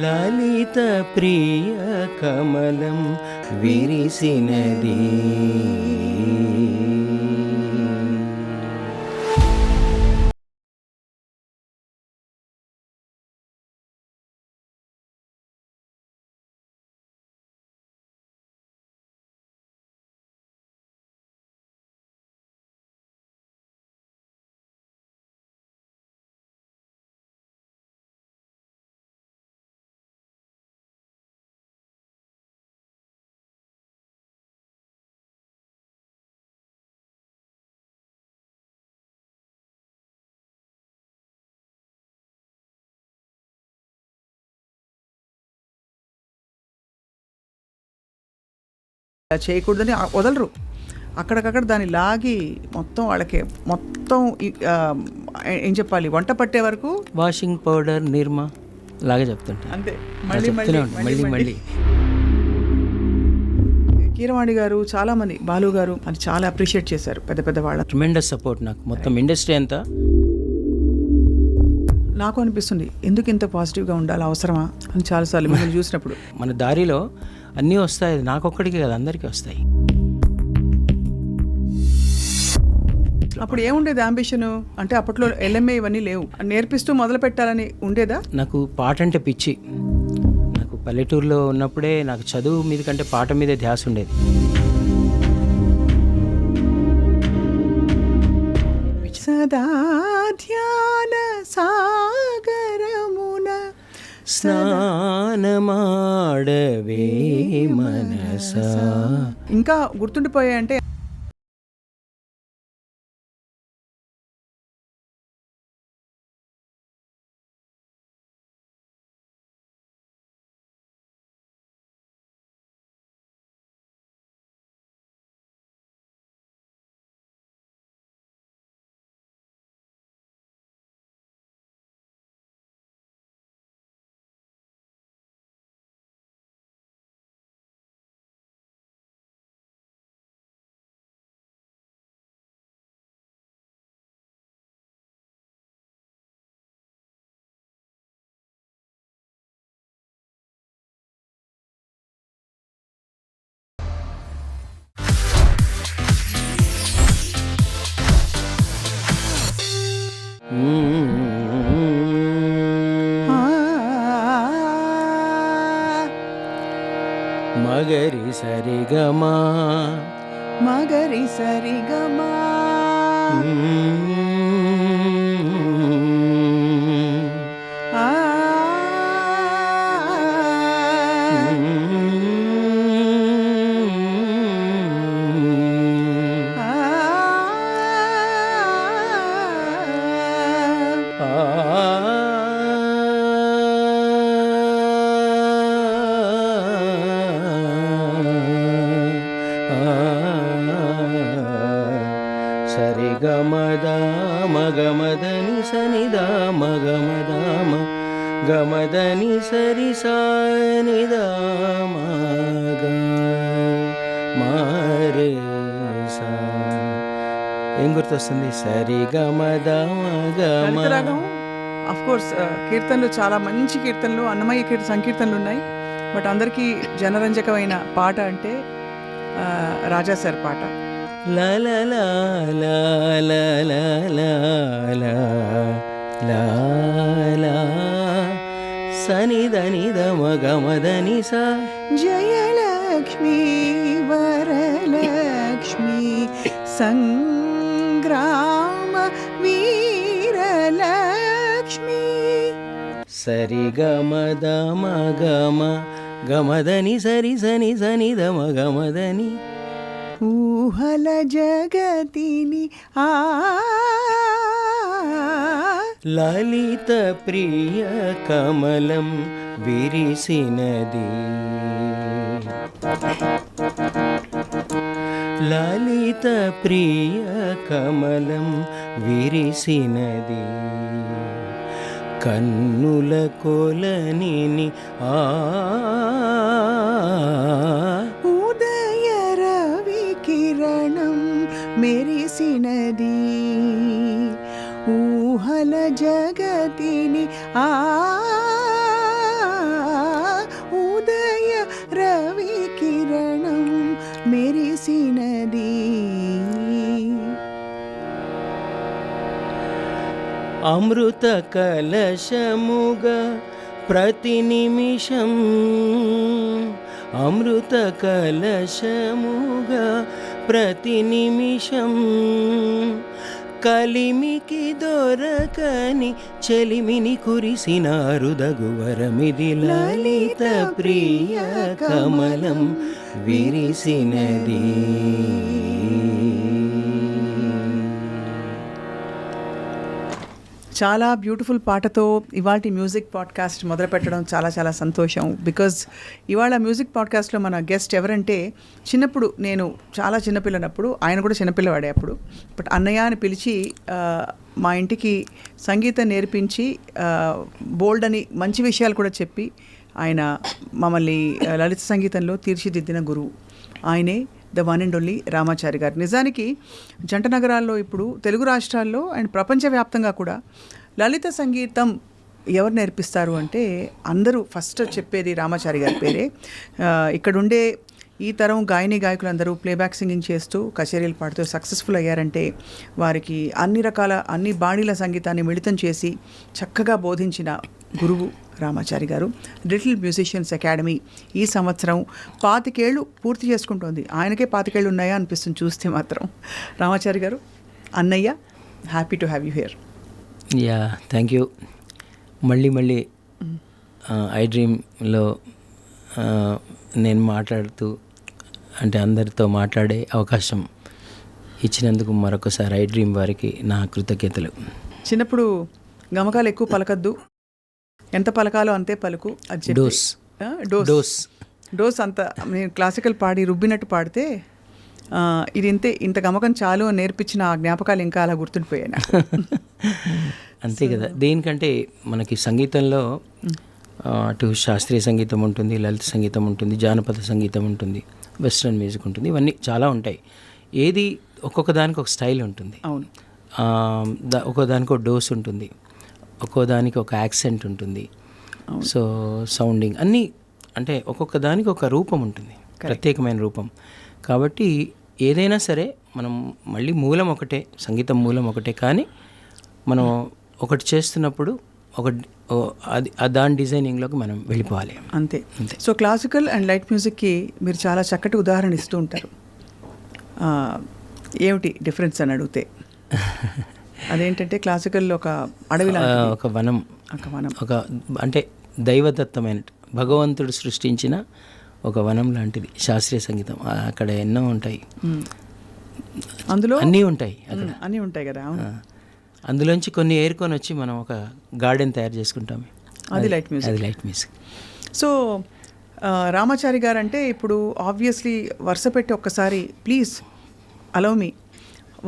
లలిత ప్రియ కమలం విరిసినది. చేయకూడదని వదలరు. అక్కడికక్కడ దాన్ని లాగి మొత్తం వాళ్ళకి మొత్తం ఏం చెప్పాలి, వంట పట్టే వరకు వాషింగ్ పౌడర్ నిర్మా లాగా చెప్తుంటా అంతే. మళ్ళీ కీరవాణి గారు, చాలామంది, బాలు గారు అని చాలా అప్రిషియేట్ చేశారు, పెద్ద పెద్ద వాళ్ళ ట్రిమెండస్ సపోర్ట్ నాకు. మొత్తం ఇండస్ట్రీ అంతా నాకు అనిపిస్తుంది ఎందుకు ఇంత పాజిటివ్గా ఉండాలి, అవసరమా అని చాలాసార్లు మిమ్మల్ని చూసినప్పుడు. మన దారిలో అన్నీ వస్తాయి, నాకొక్కడికి కదా అందరికీ వస్తాయి. అప్పుడు ఏముండేది అంబిషన్ అంటే, అప్పట్లో LMA ఇవన్నీ లేవు, నేర్పిస్తూ మొదలు పెట్టాలని ఉండేదా? నాకు పాట అంటే పిచ్చి. నాకు పల్లెటూరులో ఉన్నప్పుడే నాకు చదువు మీద కంటే పాట మీదే ధ్యాస ఉండేది. సదా ధ్యాన సాగరమున స్నానమాడవే మనసా. ఇంకా గుర్తుండిపోయాయంటే మగరి సరిగమా మగరి సరిగమా మగమదని సనిదా మగమదామ గమదని సరి సానిదా మగ మారే సా. ఏం గుర్తొస్తుంది? సరి గమదామ. అఫ్ కోర్స్ కీర్తనలు చాలా మంచి కీర్తనలు, అన్నమయ్య సంకీర్తనలు ఉన్నాయి. బట్ అందరికీ జనరంజకమైన పాట అంటే రాజా సార్ పాట. లా లా లా లా లా లా లా లా లా సనిదని దమగమదని సా. జయలక్ష్మీ వరలక్ష్మీ సంగ్రామ వీరలక్ష్మీ. సరి గమద మగమ గమదని సరి సని సని దమ గమదని. ఊహల జగతిని లలిత ప్రియ కమలం విరిసినది. లలిత ప్రియ కమలం విరిసినది. కన్నుల కొలనిని ఉదయ రవి కిరణం మెరిసినది. ఊహల జగతిని అమృత కలశముగా ప్రతి నిమిషం, అమృత కలశముగా ప్రతి నిమిషం, కలిమికి దొరకని చెలిమిని కురిసిన అరుదగువరమిది, లలిత ప్రియ కమలం విరిసినది. చాలా బ్యూటిఫుల్ పాటతో ఇవాళ మ్యూజిక్ పాడ్కాస్ట్ మొదలుపెట్టడం చాలా చాలా సంతోషం. బికాజ్ ఇవాళ మ్యూజిక్ పాడ్కాస్ట్లో మన గెస్ట్ ఎవరంటే, చిన్నప్పుడు నేను చాలా చిన్నపిల్లనప్పుడు, ఆయన కూడా చిన్నపిల్లవాడే అప్పుడు, బట్ అన్నయ్య అని పిలిచి మా ఇంటికి సంగీతం నేర్పించి బోల్డ్ అని మంచి విషయాలు కూడా చెప్పి ఆయన మమ్మల్ని లలిత సంగీతంలో తీర్చిదిద్దిన గురువు ఆయనే the one and only Ramachari గారు. నిజానికి జంట నగరాల్లో ఇప్పుడు తెలుగు రాష్ట్రాల్లో అండ్ ప్రపంచవ్యాప్తంగా కూడా లలిత సంగీతం ఎవరు నేర్పిస్తారు అంటే అందరూ ఫస్ట్ చెప్పేది రామాచారి గారి పేరే. ఇక్కడుండే ఈ తరం గాయని గాయకులందరూ ప్లేబ్యాక్ సింగింగ్ చేస్తూ కచేరీలు పాడుతూ సక్సెస్ఫుల్ అయ్యారంటే వారికి అన్ని బాణీల సంగీతాన్ని మిళితం చేసి చక్కగా బోధించిన గురువు రామాచారి గారు. లిటిల్ మ్యూజిషియన్స్ అకాడమీ ఈ సంవత్సరం 25 ఏళ్ళు పూర్తి చేసుకుంటోంది. ఆయనకే 25 ఏళ్ళు ఉన్నాయా అనిపిస్తుంది చూస్తే మాత్రం. రామాచారి గారు, అన్నయ్య, happy to have you here. Yeah, thank you. మళ్ళీ ఐ డ్రీమ్లో నేను మాట్లాడుతూ అంటే అందరితో మాట్లాడే అవకాశం ఇచ్చినందుకు మరొకసారి ఐ డ్రీమ్ వారికి నా కృతజ్ఞతలు. చిన్నప్పుడు గమకాలు ఎక్కువ పలకద్దు, ఎంత పలకాలో అంతే పలుకు అది చెప్పి. డోస్ అంత నేను క్లాసికల్ పాడి రుబ్బినట్టు పాడితే ఇది ఇంత గమకం చాలు అని నేర్పించిన ఆ జ్ఞాపకాలు ఇంకా అలా గుర్తుండిపోయాయి నాకు. అంతే కదా. దేనికంటే మనకి సంగీతంలో అటు శాస్త్రీయ సంగీతం ఉంటుంది, లలిత సంగీతం ఉంటుంది, జానపద సంగీతం ఉంటుంది, వెస్ట్రన్ మ్యూజిక్ ఉంటుంది, ఇవన్నీ చాలా ఉంటాయి. ఏది ఒక్కొక్క దానికి ఒక స్టైల్ ఉంటుంది. అవును. ఒక్కో దానికి ఒక డోస్ ఉంటుంది, ఒక్కో దానికి ఒక యాక్సెంట్ ఉంటుంది. సో సౌండింగ్ అన్నీ అంటే ఒక్కొక్క దానికి ఒక రూపం ఉంటుంది, ప్రత్యేకమైన రూపం. కాబట్టి ఏదైనా సరే మనం మళ్ళీ మూలం ఒకటే, సంగీతం మూలం ఒకటే, కానీ మనం ఒకటి చేస్తున్నప్పుడు దాని డిజైనింగ్లోకి మనం వెళ్ళిపోవాలి. అంతే. సో క్లాసికల్ అండ్ లైట్ మ్యూజిక్కి మీరు చాలా చక్కటి ఉదాహరణ ఇస్తూ ఉంటారు. ఏమిటి డిఫరెన్స్ అని అడిగితే అదేంటంటే క్లాసికల్లో ఒక అడవి, ఒక వనం, ఒక అంటే దైవదత్తమైన భగవంతుడు సృష్టించిన ఒక వనం లాంటిది శాస్త్రీయ సంగీతం. అక్కడ ఎన్నో ఉంటాయి, అందులో అన్నీ ఉంటాయి, అన్నీ ఉంటాయి కదా. అందులోంచి కొన్ని ఏరుకొని వచ్చి మనం ఒక గార్డెన్ తయారు చేసుకుంటాం. అది లైట్ మ్యూజిక్. సో రామాచారి గారు అంటే ఇప్పుడు ఆబ్వియస్లీ వరుస పెట్టి ఒక్కసారి ప్లీజ్ అలౌ మీ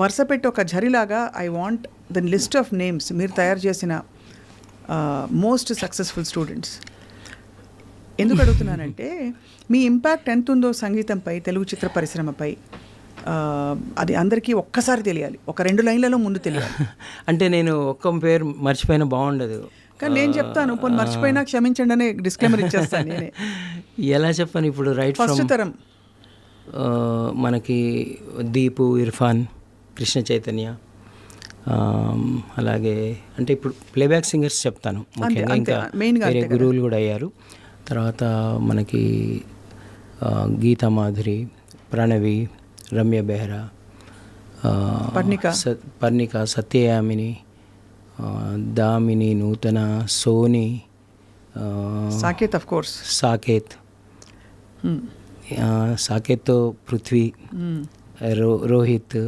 వరుస పెట్టి ఒక ఝరిలాగా I want the list of names మీరు తయారు చేసిన మోస్ట్ సక్సెస్ఫుల్ స్టూడెంట్స్. ఎందుకు అడుగుతున్నానంటే మీ ఇంపాక్ట్ ఎంత ఉందో సంగీతంపై, తెలుగు చిత్ర పరిశ్రమపై, అది అందరికీ ఒక్కసారి తెలియాలి, ఒక 2 లైన్లలో ముందు తెలియాలి. అంటే నేను ఒక్క పేరు మర్చిపోయినా బాగుండదు, కానీ నేను చెప్తాను, పోనీ మర్చిపోయినా క్షమించండి అని డిస్క్లైమర్ ఇచ్చేస్తాను నేనే. ఎలా చెప్పాను ఇప్పుడు? రైట్ ఫస్ట్ తరం మనకి దీపు, ఇర్ఫాన్, కృష్ణ చైతన్య, అలాగే అంటే ఇప్పుడు ప్లేబ్యాక్ సింగర్స్ చెప్తాను ముఖ్యంగా, ఇంకా వేరే గురువులు కూడా అయ్యారు. తర్వాత మనకి గీతా మాధురి, ప్రణవి, రమ్య బెహ్రా, పర్ణిక, సత్యయామిని, దామిని, నూతన, సోని, సాకేత్, ఆఫ్ కోర్స్ సాకేత్తో పృథ్వీ, రోహిత్,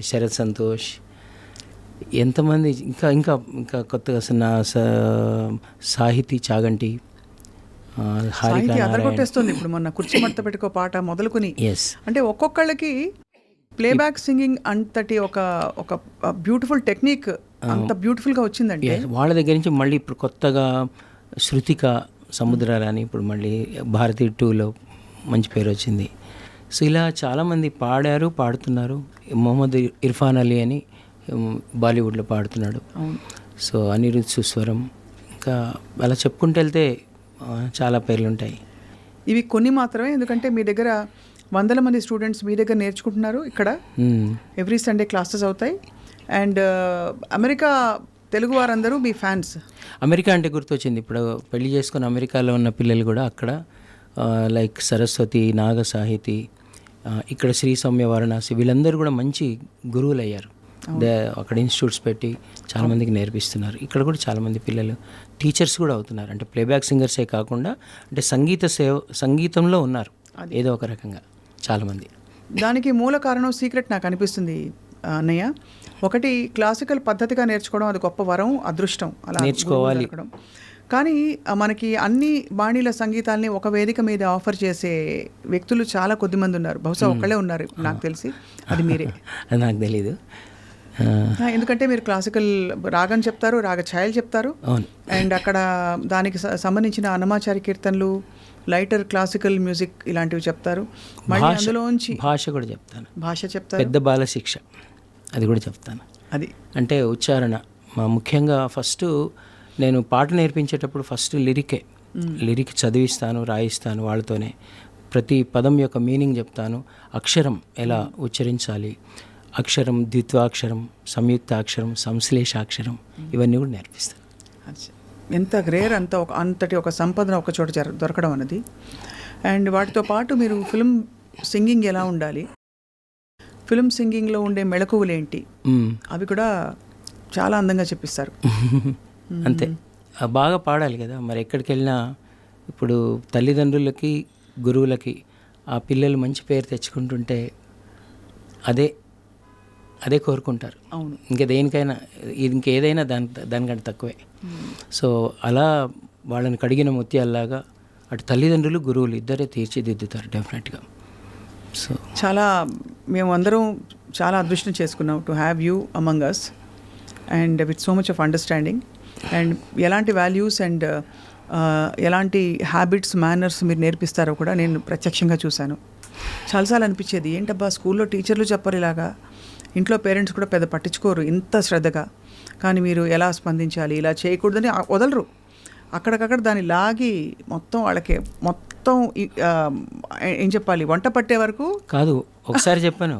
శరత్ సంతోష్, ఎంతమంది ఇంకా ఇంకా ఇంకా కొత్తగా సాహితీ చాగంటి, అదరగొట్టేస్తుంది. ఇప్పుడు మొన్న కుర్చీ మడత పెట్టుకో పాట మొదలుకొని అంటే ఒక్కొక్కళ్ళకి ప్లేబ్యాక్ సింగింగ్ అంతటి ఒక బ్యూటిఫుల్ టెక్నిక్ అంత బ్యూటిఫుల్గా వచ్చిందండి. వాళ్ళ దగ్గర నుంచి మళ్ళీ ఇప్పుడు కొత్తగా శృతిక సముద్రాలని ఇప్పుడు మళ్ళీ భారతీ 2లో మంచి పేరు వచ్చింది. సో ఇలా చాలామంది పాడుతున్నారు. మొహమ్మద్ ఇర్ఫాన్ అలీ అని బాలీవుడ్లో పాడుతున్నాడు. సో అనిరుద్ సుస్వరం, ఇంకా అలా చెప్పుకుంటూ వెళ్తే చాలా పేర్లు ఉంటాయి. ఇవి కొన్ని మాత్రమే, ఎందుకంటే మీ దగ్గర 100 మంది స్టూడెంట్స్ మీ దగ్గర నేర్చుకుంటున్నారు. ఇక్కడ ఎవ్రీ సండే క్లాసెస్ అవుతాయి. అండ్ అమెరికా తెలుగు వారందరూ మీ ఫ్యాన్స్. అమెరికా అంటే గుర్తొచ్చింది. ఇప్పుడు పెళ్లి చేసుకుని అమెరికాలో ఉన్న పిల్లలు కూడా అక్కడ లైక్ సరస్వతి, నాగ సాహితి, ఇక్కడ శ్రీ సౌమ్య వారణాసి, వీళ్ళందరూ కూడా మంచి గురువులు అయ్యారు. అక్కడ ఇన్స్టిట్యూట్స్ పెట్టి చాలామందికి నేర్పిస్తున్నారు. ఇక్కడ కూడా చాలామంది పిల్లలు టీచర్స్ కూడా అవుతున్నారు. అంటే ప్లేబ్యాక్ సింగర్సే కాకుండా అంటే సంగీతంలో ఉన్నారు ఏదో ఒక రకంగా చాలామంది. దానికి మూల కారణం సీక్రెట్ నాకు అనిపిస్తుంది అన్నయ్య. ఒకటి క్లాసికల్ పద్ధతిగా నేర్చుకోవడం, అది గొప్ప వరం, అదృష్టం, అలా నేర్చుకోవాలి. కానీ మనకి అన్ని బాణీల సంగీతాల్ని ఒక వేదిక మీద ఆఫర్ చేసే వ్యక్తులు చాలా కొద్దిమంది ఉన్నారు. బహుశా ఒక్కళ్ళే ఉన్నారు నాకు తెలిసి, అది మీరే. అది నాకు తెలీదు. ఎందుకంటే మీరు క్లాసికల్ రాగం చెప్తారు, రాగ ఛాయలు చెప్తారు, అండ్ అక్కడ దానికి సంబంధించిన అన్నమాచారి కీర్తనలు, లైటర్ క్లాసికల్ మ్యూజిక్ ఇలాంటివి చెప్తారు. మళ్ళీ అందులోంచి భాష కూడా చెప్తాను. భాష చెప్తారు, పెద్ద బాల శిక్ష అది కూడా చెప్తాను. అది అంటే ఉచ్చారణ ముఖ్యంగా. ఫస్ట్ నేను పాట నేర్పించేటప్పుడు ఫస్ట్ లిరిక్ చదివిస్తాను, రాయిస్తాను వాళ్ళతోనే. ప్రతి పదం యొక్క మీనింగ్ చెప్తాను. అక్షరం ఎలా ఉచ్చరించాలి, అక్షరం, ద్విత్వాక్షరం, సంయుక్తాక్షరం, సంశ్లేషాక్షరం, ఇవన్నీ కూడా నేర్పిస్తాను. ఎంత రేర్, అంతటి ఒక సంపదన ఒక చోట దొరకడం అన్నది. అండ్ వాటితో పాటు మీరు ఫిల్మ్ సింగింగ్ ఎలా ఉండాలి, ఫిల్మ్ సింగింగ్లో ఉండే మెళకువలు ఏంటి, అవి కూడా చాలా అందంగా చెప్పిస్తారు. అంతే, బాగా పాడాలి కదా. మరి ఎక్కడికి వెళ్ళినా ఇప్పుడు తల్లిదండ్రులకి, గురువులకి ఆ పిల్లలు మంచి పేరు తెచ్చుకుంటుంటే అదే కోరుకుంటారు. అవును, ఇంకేదైనా దానికంటే తక్కువే. సో అలా వాళ్ళని కడిగిన ముత్యాల్లాగా అటు తల్లిదండ్రులు, గురువులు ఇద్దరే తీర్చిదిద్దుతారు డెఫినెట్గా. సో చాలా మేము అందరం చాలా అదృష్టం చేసుకున్నాం to have you among us and with so much of understanding. And ఎలాంటి వాల్యూస్ అండ్ ఎలాంటి హ్యాబిట్స్, మేనర్స్ మీరు నేర్పిస్తారో కూడా నేను ప్రత్యక్షంగా చూశాను. చాలాసార్లు అనిపించేది, ఏంటబ్బా స్కూల్లో టీచర్లు చెప్పరు ఇలాగా, ఇంట్లో పేరెంట్స్ కూడా పెద్ద పట్టించుకోరు ఇంత శ్రద్ధగా, కానీ మీరు ఎలా స్పందించాలి, ఇలా చేయకూడదని వదలరు. అక్కడికక్కడ దాన్ని లాగి మొత్తం వాళ్ళకి ఏం చెప్పాలి, వంట పట్టే వరకు కాదు. ఒకసారి చెప్పాను,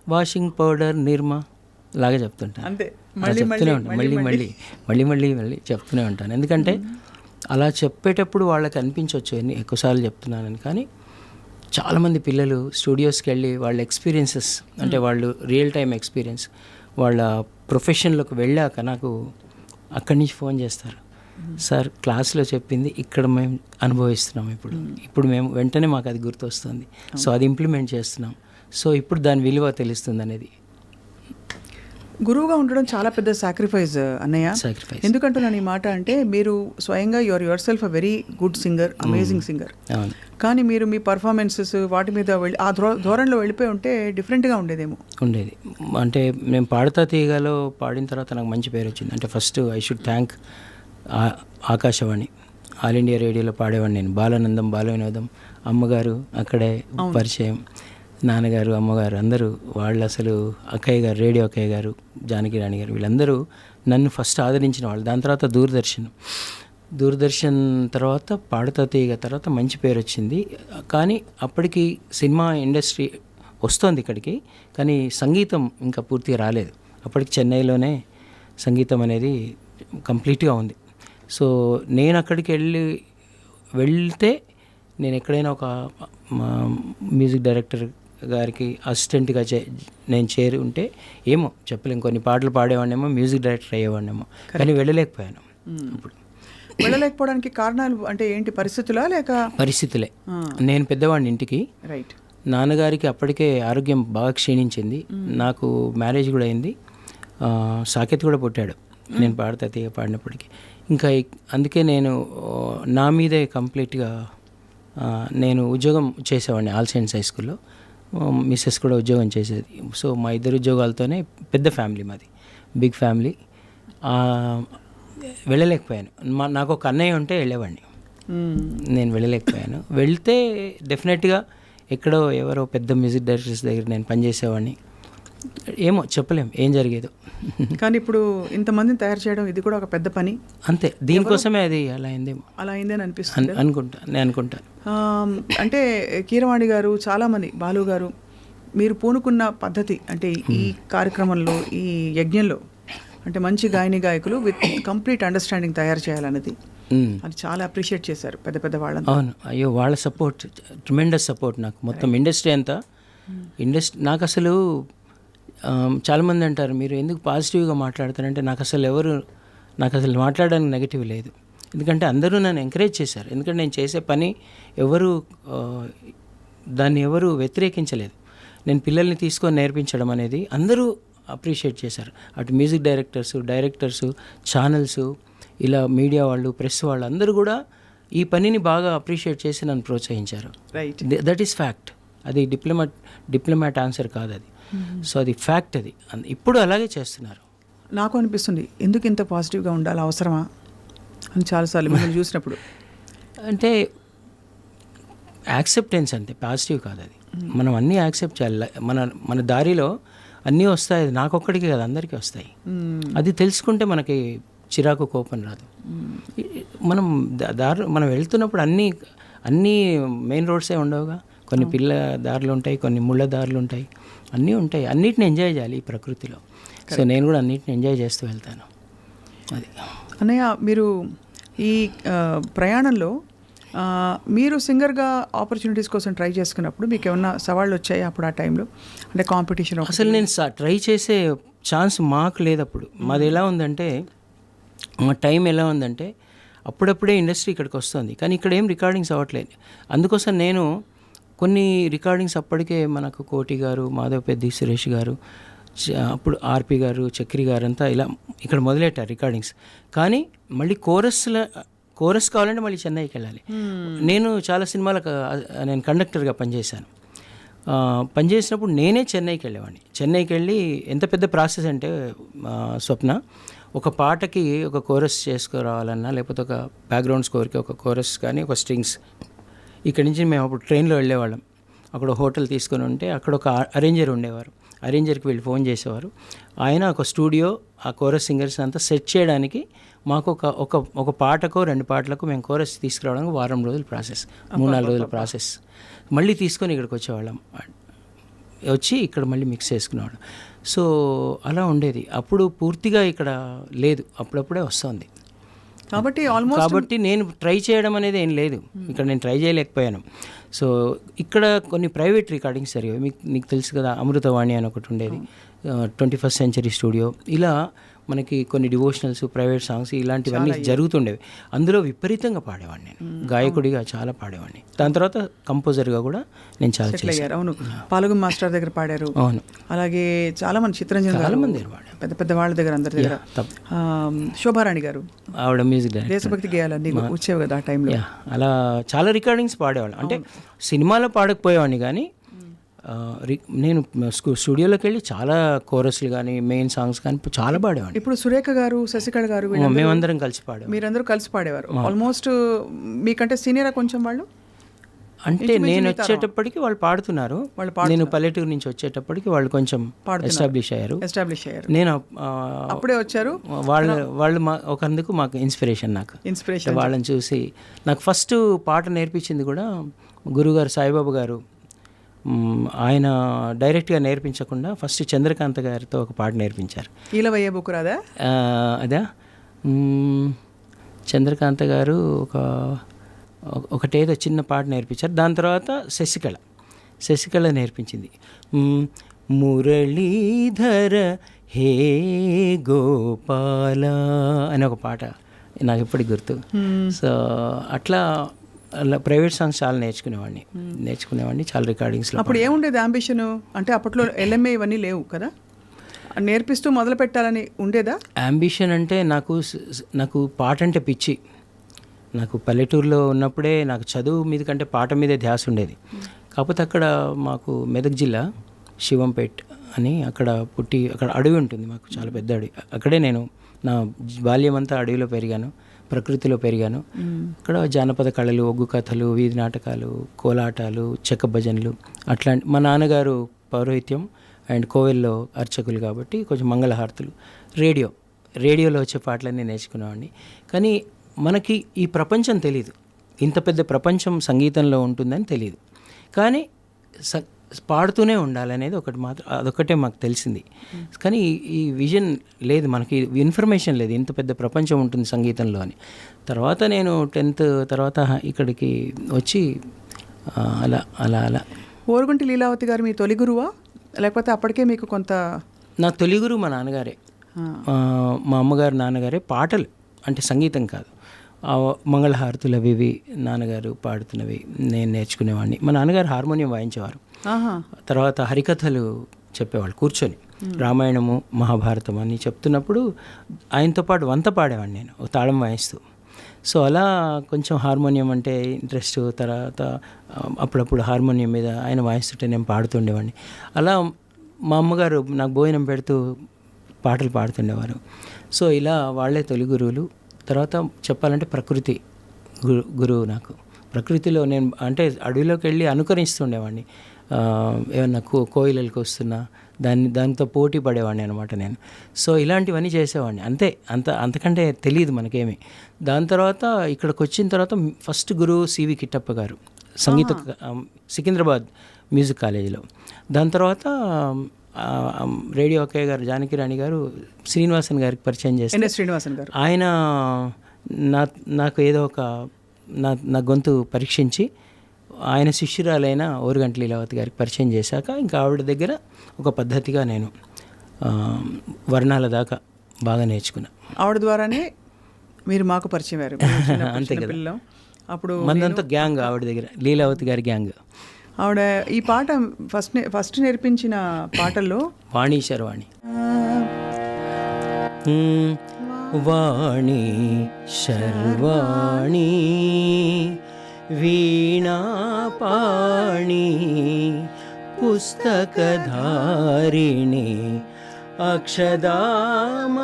వాషింగ్ పౌడర్, నిర్మా లాగా చెప్తుంటాను. అంతే, చెప్తూనే ఉంటాను, మళ్ళీ చెప్తూనే ఉంటాను. ఎందుకంటే అలా చెప్పేటప్పుడు వాళ్ళకి అనిపించవచ్చు ఎక్కువసార్లు చెప్తున్నానని. కానీ చాలామంది పిల్లలు స్టూడియోస్కి వెళ్ళి వాళ్ళ ఎక్స్పీరియన్సెస్, అంటే వాళ్ళు రియల్ టైం ఎక్స్పీరియన్స్, వాళ్ళ ప్రొఫెషన్లోకి వెళ్ళాక నాకు అక్కడి నుంచి ఫోన్ చేస్తారు, సార్ క్లాస్లో చెప్పింది ఇక్కడ మేము అనుభవిస్తున్నాం, ఇప్పుడు మేము వెంటనే మాకు అది గుర్తొస్తుంది, సో అది ఇంప్లిమెంట్ చేస్తున్నాం, సో ఇప్పుడు దాని విలువ తెలుస్తుంది అనేది. గురువుగా ఉండడం చాలా పెద్ద సాక్రిఫైస్ అన్నయ్య. ఎందుకంటున్నాను ఈ మాట అంటే, మీరు స్వయంగా your self a very good singer, amazing singer. కానీ మీరు మీ పర్ఫార్మెన్సెస్ వాటి మీద వెళ్ళి ఆ ధోరణిలో వెళ్ళిపోయి ఉంటే డిఫరెంట్గా ఉండేదేమో. ఉండేది. అంటే మేము పాడుతా తీయగాలో పాడిన తర్వాత నాకు మంచి పేరు వచ్చింది. అంటే first I should thank Akashvani, all India రేడియోలో పాడేవాడిని నేను. బాలానందం, బాల వినోదం, అమ్మగారు అక్కడే పరిచయం, నాన్నగారు, అమ్మగారు అందరూ వాళ్ళు అసలు అక్కయ్య గారు, రేడియో అక్కయ్య గారు, జానకి రాణి గారు, వీళ్ళందరూ నన్ను ఫస్ట్ ఆదరించిన వాళ్ళు. దాని తర్వాత దూరదర్శన్ తర్వాత పాడుతా తీయగ తర్వాత మంచి పేరు వచ్చింది. కానీ అప్పటికి సినిమా ఇండస్ట్రీ వస్తోంది ఇక్కడికి, కానీ సంగీతం ఇంకా పూర్తిగా రాలేదు. అప్పటికి చెన్నైలోనే సంగీతం అనేది కంప్లీట్గా ఉంది. సో నేను అక్కడికి వెళ్తే నేను ఎక్కడైనా ఒక మ్యూజిక్ డైరెక్టర్ గారికి అసిస్టెంట్గా నేను చేరి ఉంటే ఏమో చెప్పలేం, కొన్ని పాటలు పాడేవాడినేమో, మ్యూజిక్ డైరెక్టర్ అయ్యేవాడినేమో. కానీ వెళ్ళలేకపోయాను. ఇప్పుడు వెళ్ళలేకపోవడానికి కారణాలు అంటే ఏంటి, పరిస్థితులా లేక? పరిస్థితులే. నేను పెద్దవాడిని ఇంటికి, రైట్. నాన్నగారికి అప్పటికే ఆరోగ్యం బాగా క్షీణించింది. నాకు మ్యారేజ్ కూడా అయింది, సాకేత్ కూడా పుట్టాడు నేను పాడతా తీగ పాడినప్పటికీ. ఇంకా అందుకే నేను నా మీదే కంప్లీట్గా నేను ఉద్యోగం చేసేవాడిని ఆల్ సైన్స్ హై స్కూల్లో. మిస్సెస్ కూడా ఉద్యోగం చేసేది. సో మా ఇద్దరు ఉద్యోగాలతోనే పెద్ద ఫ్యామిలీ మాది, బిగ్ ఫ్యామిలీ. వెళ్ళలేకపోయాను. నాకు ఒక అన్నయ్య ఉంటే వెళ్ళేవాడిని, నేను వెళ్ళలేకపోయాను. వెళ్తే డెఫినెట్గా ఎక్కడో ఎవరో పెద్ద మ్యూజిక్ డైరెక్టర్స్ దగ్గర నేను పనిచేసేవాడిని. ఏమో చెప్పలేం ఏం జరిగేదో. కానీ ఇప్పుడు ఇంతమందిని తయారు చేయడం ఇది కూడా ఒక పెద్ద పని. అంతే, దీనికోసమే అది అలా అయిందేమో, అలా అయిందని అనిపిస్తుంది నేను అనుకుంటాను. అంటే కీరవాణి గారు, చాలామంది, బాలు గారు, మీరు పూనుకున్న పద్ధతి అంటే ఈ కార్యక్రమంలో, ఈ యజ్ఞంలో అంటే మంచి గాయని గాయకులు విత్ కంప్లీట్ అండర్స్టాండింగ్ తయారు చేయాలన్నది అది చాలా అప్రిషియేట్ చేశారు పెద్ద పెద్ద వాళ్ళని. అవును, అయ్యో వాళ్ళ సపోర్ట్ ట్రిమెండస్ సపోర్ట్ నాకు మొత్తం ఇండస్ట్రీ అంతా. నాకు అసలు చాలామంది అంటారు మీరు ఎందుకు పాజిటివ్గా మాట్లాడతారంటే నాకు అసలు మాట్లాడడానికి నెగిటివ్ లేదు. ఎందుకంటే అందరూ నన్ను ఎంకరేజ్ చేశారు. ఎందుకంటే నేను చేసే పని దాన్ని ఎవరు వ్యతిరేకించలేదు. నేను పిల్లల్ని తీసుకొని నేర్పించడం అనేది అందరూ అప్రిషియేట్ చేశారు. అటు మ్యూజిక్ డైరెక్టర్స్ ఛానల్స్, ఇలా మీడియా వాళ్ళు, ప్రెస్ వాళ్ళు అందరూ కూడా ఈ పనిని బాగా అప్రిషియేట్ చేసి నన్ను ప్రోత్సహించారు. Right, that is fact. అది డిప్లొమాట్ ఆన్సర్ కాదు అది. సో అది ఫ్యాక్ట్. అది ఇప్పుడు అలాగే చేస్తున్నారు. నాకు అనిపిస్తుంది ఎందుకు ఇంత పాజిటివ్గా ఉండాలి, అవసరమా అని చాలాసార్లు మిమ్మల్ని చూసినప్పుడు. అంటే యాక్సెప్టెన్స్ అంతే, పాజిటివ్ కాదు అది. మనం అన్నీ యాక్సెప్ట్ చేయాలి. మన దారిలో అన్నీ వస్తాయి. అది నాకొక్కడికి కాదు, అందరికీ వస్తాయి. అది తెలుసుకుంటే మనకి చిరాకు, కోపం రాదు. మనం వెళ్తున్నప్పుడు అన్నీ మెయిన్ రోడ్సే ఉండవుగా. కొన్ని పిల్ల దారులు ఉంటాయి, కొన్ని ముళ్ళ దారులు ఉంటాయి, అన్నీ ఉంటాయి. అన్నిటిని ఎంజాయ్ చేయాలి ఈ ప్రకృతిలో. సో నేను కూడా అన్నిటిని ఎంజాయ్ చేస్తూ వెళ్తాను. అది అన్నయ్య, మీరు ఈ ప్రయాణంలో మీరు సింగర్గా ఆపర్చునిటీస్ కోసం ట్రై చేసుకున్నప్పుడు మీకు ఏమన్నా సవాళ్ళు వచ్చాయి అప్పుడు ఆ టైంలో? అంటే కాంపిటీషన్ అసలు నేను ట్రై చేసే ఛాన్స్ మాకు లేదు అప్పుడు. మాది ఎలా ఉందంటే, మా టైం ఎలా ఉందంటే అప్పుడప్పుడే ఇండస్ట్రీ ఇక్కడికి వస్తుంది, కానీ ఇక్కడ ఏం రికార్డింగ్స్ అవ్వట్లేదు. అందుకోసం నేను కొన్ని రికార్డింగ్స్ అప్పటికే మనకు కోటి గారు, మాధవ్ పెద్ది, సురేష్ గారు, అప్పుడు ఆర్పి గారు, చక్రి గారు అంతా ఇలా ఇక్కడ మొదలెట్టారు రికార్డింగ్స్. కానీ మళ్ళీ కోరస్ కావాలంటే మళ్ళీ చెన్నైకి వెళ్ళాలి. నేను చాలా సినిమాలకు నేను కండక్టర్గా పనిచేసినప్పుడు నేనే చెన్నైకి వెళ్ళేవాడిని. చెన్నైకి వెళ్ళి ఎంత పెద్ద ప్రాసెస్ అంటే స్వప్న, ఒక పాటకి ఒక కోరస్ చేసుకురావాలన్నా, లేకపోతే ఒక బ్యాక్గ్రౌండ్ స్కోర్కి ఒక కోరస్ కానీ ఒక స్ట్రింగ్స్, ఇక్కడి నుంచి మేము అప్పుడు ట్రైన్లో వెళ్ళేవాళ్ళం. అక్కడ హోటల్ తీసుకొని ఉంటే అక్కడ ఒక అరేంజర్ ఉండేవారు. అరేంజర్కి వీళ్ళు ఫోన్ చేసేవారు. ఆయన ఒక స్టూడియో, ఆ కోరస్ సింగర్స్ అంతా సెట్ చేయడానికి మాకు ఒక పాటకో 2 పాటలకు మేము కోరస్ తీసుకురావడానికి 1 వారం రోజుల ప్రాసెస్, 3-4 రోజుల ప్రాసెస్. మళ్ళీ తీసుకొని ఇక్కడికి వచ్చేవాళ్ళం. వచ్చి ఇక్కడ మళ్ళీ మిక్స్ చేసుకునేవాళ్ళం. సో అలా ఉండేది. అప్పుడు పూర్తిగా ఇక్కడ లేదు, అప్పుడప్పుడే వస్తుంది. కాబట్టి నేను ట్రై చేయడం అనేది ఏం లేదు. ఇక్కడ నేను ట్రై చేయలేకపోయాను. సో ఇక్కడ కొన్ని ప్రైవేట్ రికార్డింగ్స్ జరిగాయి. నీకు తెలుసు కదా, అమృతవాణి అని ఒకటి ఉండేది, 21st సెంచరీ స్టూడియో. ఇలా మనకి కొన్ని డివోషనల్స్, ప్రైవేట్ సాంగ్స్ ఇలాంటివన్నీ జరుగుతుండేవి. అందులో విపరీతంగా పాడేవాడిని. నేను గాయకుడిగా చాలా పాడేవాడిని. దాని తర్వాత కంపోజర్గా కూడా నేను చాలా చేశాను. అవును, పాలగుం మాస్టర్ దగ్గర పాడారు. అవును, అలాగే చాలా మంది, చిత్రంజన్ చాలా మంది పెద్ద పెద్ద వాళ్ళ దగ్గర, అందరి దగ్గర. శోభారాణి గారు, ఆవిడ మ్యూజిక్ డైరెక్టర్, దేశభక్తి గేయాలన్నీ వచ్చేవి కదా ఆ టైంలో. అలా చాలా రికార్డింగ్స్ పాడేవాళ్ళం. అంటే సినిమాలో పాడకపోయేవాడిని, కానీ నేను స్టూడియోలోకి వెళ్ళి చాలా కోరస్లు కానీ మెయిన్ సాంగ్స్ కానీ చాలా పాడేవాడిని. ఇప్పుడు సురేఖ గారు, శశికళ గారు, మేమందరం కలిసి పాడేవారు. మీరందరూ కలిసి పాడేవారు. ఆల్మోస్ట్ మీకంటే సీనియరా కొంచెం వాళ్ళు? అంటే నేను వచ్చేటప్పటికి వాళ్ళు పాడుతున్నారు. నేను పల్లెటూరు నుంచి వచ్చేటప్పటికి వాళ్ళు కొంచెం ఎస్టాబ్లిష్ అయ్యారు. నేను అప్పుడే వచ్చారు. వాళ్ళు ఒకందుకు మాకు ఇన్స్పిరేషన్. వాళ్ళని చూసి నాకు ఫస్ట్ పాట నేర్పించింది కూడా గురుగారు సాయిబాబా గారు. ఆయన డైరెక్ట్గా నేర్పించకుండా ఫస్ట్ చంద్రకాంత్ గారితో ఒక పాట నేర్పించారు. అదా చంద్రకాంత్ గారు ఒకటేదో చిన్న పాట నేర్పించారు. దాని తర్వాత శశికళ నేర్పించింది. మురళీధర హే గోపాల అని ఒక పాట నాకు ఇప్పటికి గుర్తు. సో అట్లా ప్రైవేట్ సాంగ్స్ చాలా నేర్చుకునేవాడిని చాలా రికార్డింగ్స్లో. అప్పుడు ఏముండేది అంబిషన్? అంటే అప్పట్లో LMA ఇవన్నీ లేవు కదా, నేర్పిస్తూ మొదలు పెట్టాలని ఉండేదా అంబిషన్? అంటే నాకు పాట అంటే పిచ్చి. నాకు పల్లెటూరులో ఉన్నప్పుడే నాకు చదువు మీద కంటే పాట మీదే ధ్యాస ఉండేది. కాకపోతే అక్కడ మాకు మెదక్ జిల్లా శివంపేట్ అని అక్కడ పుట్టి, అక్కడ అడవి ఉంటుంది మాకు, చాలా పెద్ద అడవి. అక్కడే నేను నా బాల్యం అంతా అడవిలో పెరిగాను, ప్రకృతిలో పెరిగాను. అక్కడ జానపద కళలు, ఒగ్గు కథలు, వీధి నాటకాలు, కోలాటాలు, చెక్క భజనలు అట్లాంటి. మా నాన్నగారు పౌరోహిత్యం అండ్ కోవెల్లో అర్చకులు కాబట్టి కొంచెం మంగళహారతులు, రేడియోలో వచ్చే పాటలన్నీ నేర్చుకునేవాడిని. కానీ మనకి ఈ ప్రపంచం తెలీదు, ఇంత పెద్ద ప్రపంచం సంగీతంలో ఉంటుందని తెలియదు. కానీ పాడుతూనే ఉండాలనేది ఒకటి మాత్రం, అదొకటే మాకు తెలిసింది. కానీ ఈ విజన్ లేదు మనకి, ఇన్ఫర్మేషన్ లేదు ఇంత పెద్ద ప్రపంచం ఉంటుంది సంగీతంలో అని. తర్వాత నేను 10th తర్వాత ఇక్కడికి వచ్చి అలా అలా అలా. ఓరుగుంటి లీలావతి గారు మీ తొలి గురువా, లేకపోతే అప్పటికే మీకు కొంత? నా తొలి గురువు మా నాన్నగారే, మా అమ్మగారు నాన్నగారే. పాటలు అంటే సంగీతం కాదు, మంగళహారతులు అవి ఇవి నాన్నగారు పాడుతున్నవి నేను నేర్చుకునేవాడిని. మా నాన్నగారు హార్మోనియం వాయించేవారు. తర్వాత హరికథలు చెప్పేవాళ్ళు కూర్చొని, రామాయణము మహాభారతం అని చెప్తున్నప్పుడు ఆయనతో పాటు వంత పాడేవాడిని నేను, ఒక తాళం వాయిస్తూ. సో అలా కొంచెం హార్మోనియం అంటే ఇంట్రెస్ట్. తర్వాత అప్పుడప్పుడు హార్మోనియం మీద ఆయన వాయిస్తుంటే నేను పాడుతుండేవాడిని. అలా మా అమ్మగారు నాకు భోజనం పెడుతూ పాటలు పాడుతుండేవారు. సో ఇలా వాళ్ళే తొలి గురువులు. తర్వాత చెప్పాలంటే ప్రకృతి గురువు నాకు. ప్రకృతిలో నేను అంటే అడవిలోకి వెళ్ళి అనుకరిస్తుండేవాడిని. ఏమన్నా కోయిలకి వస్తున్నా దాంతో పోటీ పడేవాడిని అనమాట నేను. సో ఇలాంటివన్నీ చేసేవాడిని, అంతే. అంతకంటే తెలియదు మనకేమి. దాని తర్వాత ఇక్కడికి వచ్చిన తర్వాత ఫస్ట్ గురువు సివి కిట్టప్ప గారు, సంగీత సికింద్రాబాద్ మ్యూజిక్ కాలేజీలో. దాని తర్వాత రేడియో ఒకే గారు, జానకిరాణి గారు శ్రీనివాసన్ గారికి పరిచయం చేస్తారు. శ్రీనివాసన్ గారు ఆయన నాకు ఏదో ఒక నా గొంతు పరీక్షించి ఆయన శిష్యురాలైన ఓరుగంటి లీలావతి గారికి పరిచయం చేశాక ఇంకా ఆవిడ దగ్గర ఒక పద్ధతిగా నేను వర్ణాల దాకా బాగా నేర్చుకున్నా. ఆవిడ ద్వారానే మీరు మాకు పరిచయం అయ్యారు. అంతే కదా. అప్పుడు మందంతా గ్యాంగ్ ఆవిడ దగ్గర, లీలావతి గారి గ్యాంగ్. ఆవిడ ఈ పాట ఫస్ట్ నేర్పించిన పాటల్లో వాణి శర్వాణి. వాణి శర్వాణి వీణాపాణి పుస్తకధారిణి అక్షదామ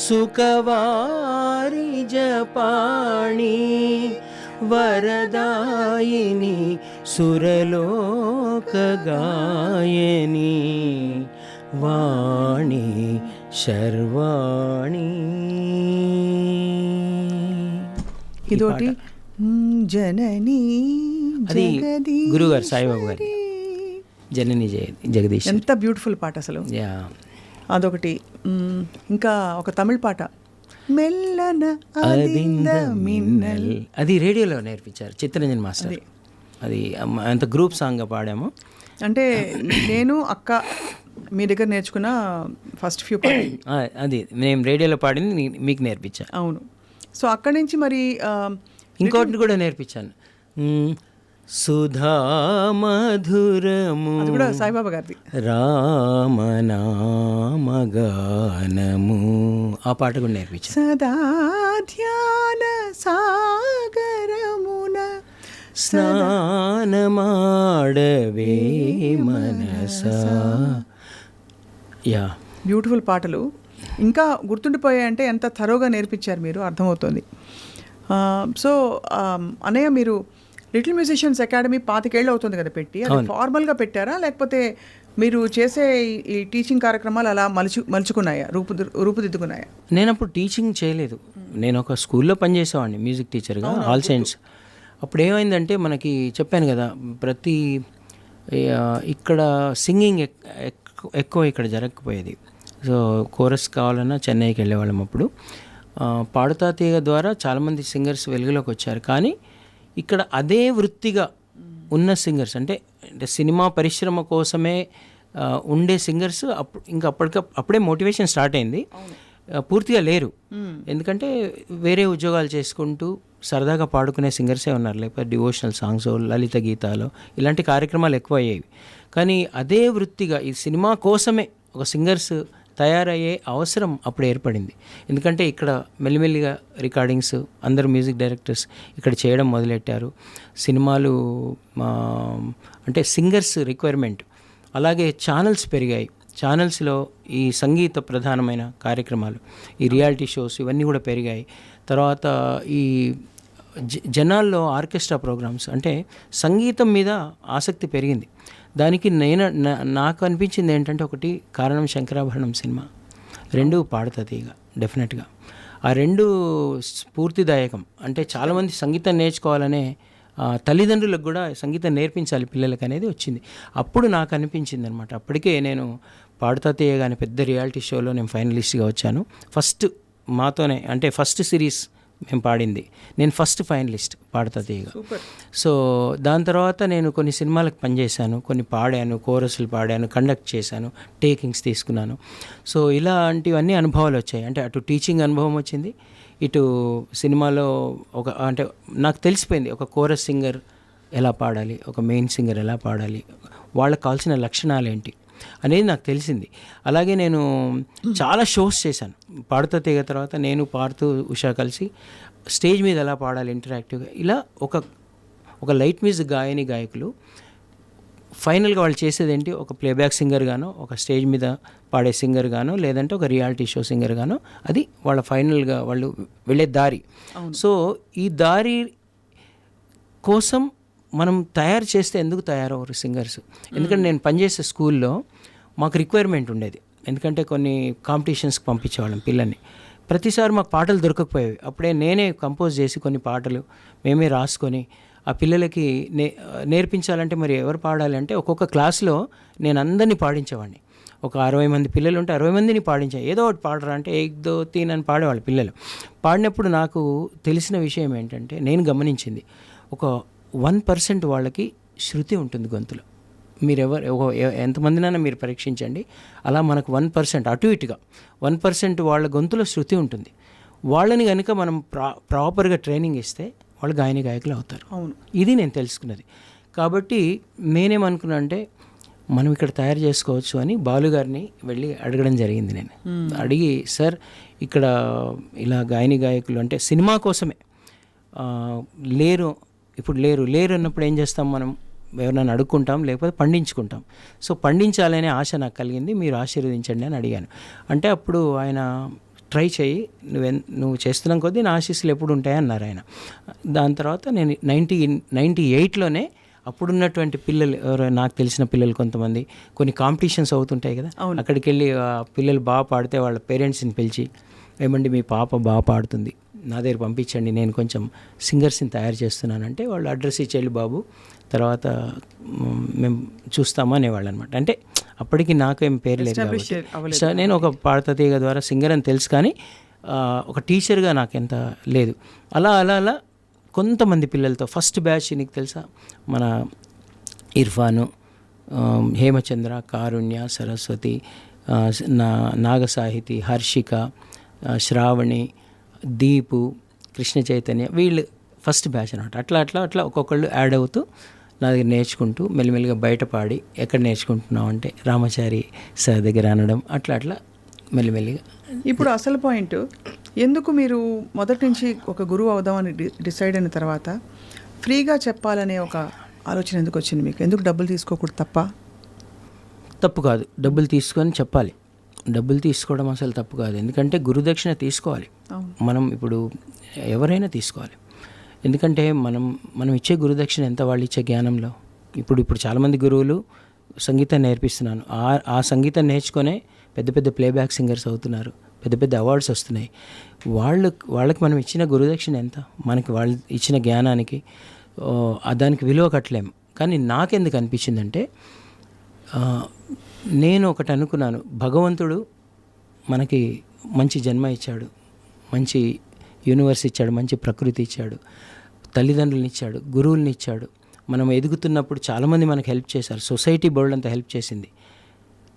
సుఖవారి జపాణి వరదాయిని సురలోకగాయని వాణి శర్వాణి. ఇదోటి జనని, అది గురుగారు సాయిబాబు గారి జనని జగదీష్. ఎంత బ్యూటిఫుల్ పాట అసలు. అదొకటి. ఇంకా ఒక తమిళ పాట మెల్లన అదింద మిన్నల్, అది రేడియోలో నేర్పించారు చిత్తరంజన్ మాస్టర్. అది అంత గ్రూప్ సాంగ్గా పాడాము. అంటే నేను అక్క మీ దగ్గర నేర్చుకున్న ఫస్ట్ ఫ్యూ పాట అది మేము రేడియోలో పాడింది మీకు నేర్పించా. అవును. సో అక్కడి నుంచి మరి ఇంకోటి కూడా నేర్పించాను, సుధా మధురము, అది కూడా సాయిబాబా గారిది, రామనామగానము, ఆ పాట కూడా నేర్పించాను. సదా ధ్యాన సాగరమున స్నానమాడవే మనసా. యా, బ్యూటిఫుల్ పాటలు. ఇంకా గుర్తుండిపోయాయంటే ఎంత థరోగా నేర్పించారు మీరు, అర్థమవుతుంది. సో అన్నయ్య, మీరు లిటిల్ మ్యూజిషియన్స్ అకాడమీ 25 ఏళ్ళు అవుతుంది కదా పెట్టి, అది ఫార్మల్గా పెట్టారా లేకపోతే మీరు చేసే ఈ టీచింగ్ కార్యక్రమాలు అలా మలుచుకున్నాయా, రూపుదిద్దుకున్నాయా? నేను అప్పుడు టీచింగ్ చేయలేదు, నేను ఒక స్కూల్లో పనిచేసేవాడిని మ్యూజిక్ టీచర్గా, ఆల్ సైన్స్. అప్పుడు ఏమైందంటే మనకి చెప్పాను కదా, ఇక్కడ సింగింగ్ ఎక్కువ ఇక్కడ జరగకపోయేది. సో కోరస్ కావాలన్నా చెన్నైకి వెళ్ళేవాళ్ళం. అప్పుడు పాడుతా తీగ ద్వారా చాలామంది సింగర్స్ వెలుగులోకి వచ్చారు. కానీ ఇక్కడ అదే వృత్తిగా ఉన్న సింగర్స్, అంటే సినిమా పరిశ్రమ కోసమే ఉండే సింగర్స్ అప్పుడే మోటివేషన్ స్టార్ట్ అయింది, పూర్తిగా లేరు. ఎందుకంటే వేరే ఉద్యోగాలు చేసుకుంటూ సరదాగా పాడుకునే సింగర్సే ఉన్నారు, లేకపోతే డివోషనల్ సాంగ్స్, లలిత గీతాలు, ఇలాంటి కార్యక్రమాలు ఎక్కువ అయ్యేవి. కానీ అదే వృత్తిగా ఈ సినిమా కోసమే ఒక సింగర్స్ తయారయ్యే అవసరం అప్పుడు ఏర్పడింది. ఎందుకంటే ఇక్కడ మెల్లిమెల్లిగా రికార్డింగ్స్, అందరూ మ్యూజిక్ డైరెక్టర్స్ ఇక్కడ చేయడం మొదలెట్టారు. సినిమాలు అంటే సింగర్స్ రిక్వైర్మెంట్, అలాగే ఛానల్స్ పెరిగాయి. ఛానల్స్లో ఈ సంగీత ప్రధానమైన కార్యక్రమాలు, ఈ రియాలిటీ షోస్ ఇవన్నీ కూడా పెరిగాయి. తర్వాత ఈ జనాల్లో ఆర్కెస్ట్రా ప్రోగ్రామ్స్, అంటే సంగీతం మీద ఆసక్తి పెరిగింది. దానికి నాకు అనిపించింది ఏంటంటే, ఒకటి కారణం శంకరాభరణం సినిమా, 2 పాడుతా తీగ. డెఫినెట్గా ఆ 2 స్ఫూర్తిదాయకం. అంటే చాలామంది సంగీతం నేర్చుకోవాలనే తల్లిదండ్రులకు కూడా సంగీతం నేర్పించాలి పిల్లలకి అనేది వచ్చింది. అప్పుడు నాకు అనిపించింది అనమాట. అప్పటికే నేను పాడుతా తీయగానే పెద్ద రియాలిటీ షోలో నేను ఫైనలిస్ట్గా వచ్చాను. ఫస్ట్ మాతోనే అంటే ఫస్ట్ సిరీస్ మేము పాడింది, నేను ఫస్ట్ ఫైనలిస్ట్ పాడుతా తీయగా. సో దాని తర్వాత నేను కొన్ని సినిమాలకు పనిచేశాను, కొన్ని పాడాను, కోరస్లు పాడాను, కండక్ట్ చేశాను, టేకింగ్స్ తీసుకున్నాను. సో ఇలాంటివన్నీ అనుభవాలు వచ్చాయి. అంటే అటు టీచింగ్ అనుభవం వచ్చింది, ఇటు సినిమాలో అంటే నాకు తెలిసిపోయింది ఒక కోరస్ సింగర్ ఎలా పాడాలి, ఒక మెయిన్ సింగర్ ఎలా పాడాలి, వాళ్ళకి కావాల్సిన లక్షణాలు ఏంటి అనేది నాకు తెలిసింది. అలాగే నేను చాలా షోస్ చేశాను పాడుతా తీగ తర్వాత. నేను పాడుతూ ఉషా కలిసి స్టేజ్ మీద ఎలా పాడాలి ఇంటరాక్టివ్గా, ఇలా ఒక లైట్ మ్యూజిక్ గాయకులు ఫైనల్గా వాళ్ళు చేసేది ఏంటి, ఒక ప్లేబ్యాక్ సింగర్ గానో, ఒక స్టేజ్ మీద పాడే సింగర్ గానో, లేదంటే ఒక రియాలిటీ షో సింగర్ గానో, అది వాళ్ళ ఫైనల్గా వాళ్ళు వెళ్ళే దారి. సో ఈ దారి కోసం మనం తయారు చేస్తే ఎందుకు తయారవ్వరు సింగర్స్? ఎందుకంటే నేను పనిచేసే స్కూల్లో మాకు రిక్వైర్మెంట్ ఉండేది. ఎందుకంటే కొన్ని కాంపిటీషన్స్కి పంపించేవాళ్ళం పిల్లల్ని. ప్రతిసారి మాకు పాటలు దొరకకపోయేవి. అప్పుడే నేనే కంపోజ్ చేసి కొన్ని పాటలు మేమే రాసుకొని ఆ పిల్లలకి నేర్పించాలంటే మరి ఎవరు పాడాలి అంటే ఒక్కొక్క క్లాస్లో నేను అందరినీ పాడించేవాడిని. ఒక 60 మంది పిల్లలు ఉంటే 60 మందిని పాడించా. ఏదో ఒకటి పాడరా అంటే ఏక్ దో తీన్ అని పాడేవాళ్ళు పిల్లలు. పాడినప్పుడు నాకు తెలిసిన విషయం ఏంటంటే, నేను గమనించింది ఒక 1% వాళ్ళకి శృతి ఉంటుంది గొంతులో. మీరు ఎంతమందినైనా మీరు పరీక్షించండి, అలా మనకు 1% అటు ఇటుగా 1% వాళ్ళ గొంతులో శృతి ఉంటుంది. వాళ్ళని కనుక మనం ప్రాపర్గా ట్రైనింగ్ ఇస్తే వాళ్ళు గాయకులు అవుతారు. అవును, ఇది నేను తెలుసుకున్నది. కాబట్టి నేనేమనుకున్నా అంటే మనం ఇక్కడ తయారు చేసుకోవచ్చు అని బాలుగారిని వెళ్ళి అడగడం జరిగింది. నేను అడిగి, సార్ ఇక్కడ ఇలా గాయకులు అంటే సినిమా కోసమే ఇప్పుడు లేరు అన్నప్పుడు ఏం చేస్తాం, మనం ఎవరైనా అడుక్కుంటాం, లేకపోతే పండించుకుంటాం. సో పండించాలనే ఆశ నాకు కలిగింది, మీరు ఆశీర్వదించండి అని అడిగాను. అంటే అప్పుడు ఆయన ట్రై చేయి, నువ్వు చేస్తున్న కొద్దీ నా ఆశీస్సులు ఎప్పుడు ఉంటాయి అన్నారు ఆయన. దాని తర్వాత నేను 98లోనే అప్పుడున్నటువంటి పిల్లలు, నాకు తెలిసిన పిల్లలు కొంతమంది, కొన్ని కాంపిటీషన్స్ అవుతుంటాయి కదా, అక్కడికి వెళ్ళి పిల్లలు బాగా పాడితే వాళ్ళ పేరెంట్స్ని పిలిచి, ఏమండి మీ పాప బాగా పాడుతుంది, నా దగ్గర పంపించండి, నేను కొంచెం సింగర్స్ని తయారు చేస్తున్నానంటే వాళ్ళు అడ్రస్ ఇచ్చేళ్ళు బాబు, తర్వాత మేము చూస్తామా అనేవాళ్ళు అనమాట. అంటే అప్పటికి నాకేం పేరు లేదు కాబట్టి నేను ఒక పాడుతా తీగ ద్వారా సింగర్ అని తెలుసు, కానీ ఒక టీచర్గా నాకెంత లేదు. అలా కొంతమంది పిల్లలతో ఫస్ట్ బ్యాచ్ నీకు తెలుసా, మన ఇర్ఫాను, హేమచంద్ర, కారుణ్య, సరస్వతి, నాగసాహితి, హర్షిక, శ్రావణి, దీపు, కృష్ణ చైతన్య, వీళ్ళు ఫస్ట్ బ్యాచ్ అనమాట. అట్లా ఒక్కొక్కళ్ళు యాడ్ అవుతూ నా దగ్గర నేర్చుకుంటూ మెల్లిమెల్లిగా బయట పాడి, ఎక్కడ నేర్చుకుంటున్నావు అంటే రామాచారి సార్ దగ్గర అనడం, అట్లా మెల్లిమెల్లిగా. ఇప్పుడు అసలు పాయింట్, ఎందుకు మీరు మొదటి నుంచి ఒక గురువు అవుదామని డిసైడ్ అయిన తర్వాత ఫ్రీగా చెప్పాలనే ఒక ఆలోచన ఎందుకు వచ్చింది మీకు? ఎందుకు డబ్బులు తీసుకోకూడదు? తప్పు కాదు, డబ్బులు తీసుకొని చెప్పాలి. డబ్బులు తీసుకోవడం అసలు తప్పు కాదు, ఎందుకంటే గురుదక్షిణ తీసుకోవాలి. మనం ఇప్పుడు ఎవరైనా తీసుకోవాలి, ఎందుకంటే మనం ఇచ్చే గురుదక్షిణ ఎంత వాళ్ళు ఇచ్చే జ్ఞానంలో. ఇప్పుడు చాలామంది గురువులు సంగీతం నేర్పిస్తున్నాను, ఆ సంగీతం నేర్చుకొనే పెద్ద ప్లేబ్యాక్ సింగర్స్ అవుతున్నారు, పెద్ద అవార్డ్స్ వస్తున్నాయి. వాళ్ళకి మనం ఇచ్చిన గురుదక్షిణ ఎంత, మనకి వాళ్ళు ఇచ్చిన జ్ఞానానికి దానికి విలువ కట్టలేము. కానీ నాకెందుకు అనిపించిందంటే, నేను ఒకటి అనుకున్నాను, భగవంతుడు మనకి మంచి జన్మ ఇచ్చాడు, మంచి యూనివర్స్ ఇచ్చాడు, మంచి ప్రకృతి ఇచ్చాడు, తల్లిదండ్రులని ఇచ్చాడు, గురువుల్ని ఇచ్చాడు. మనం ఎదుగుతున్నప్పుడు చాలామంది మనకు హెల్ప్ చేశారు, సొసైటీ బోల్డ్ అంతా హెల్ప్ చేసింది.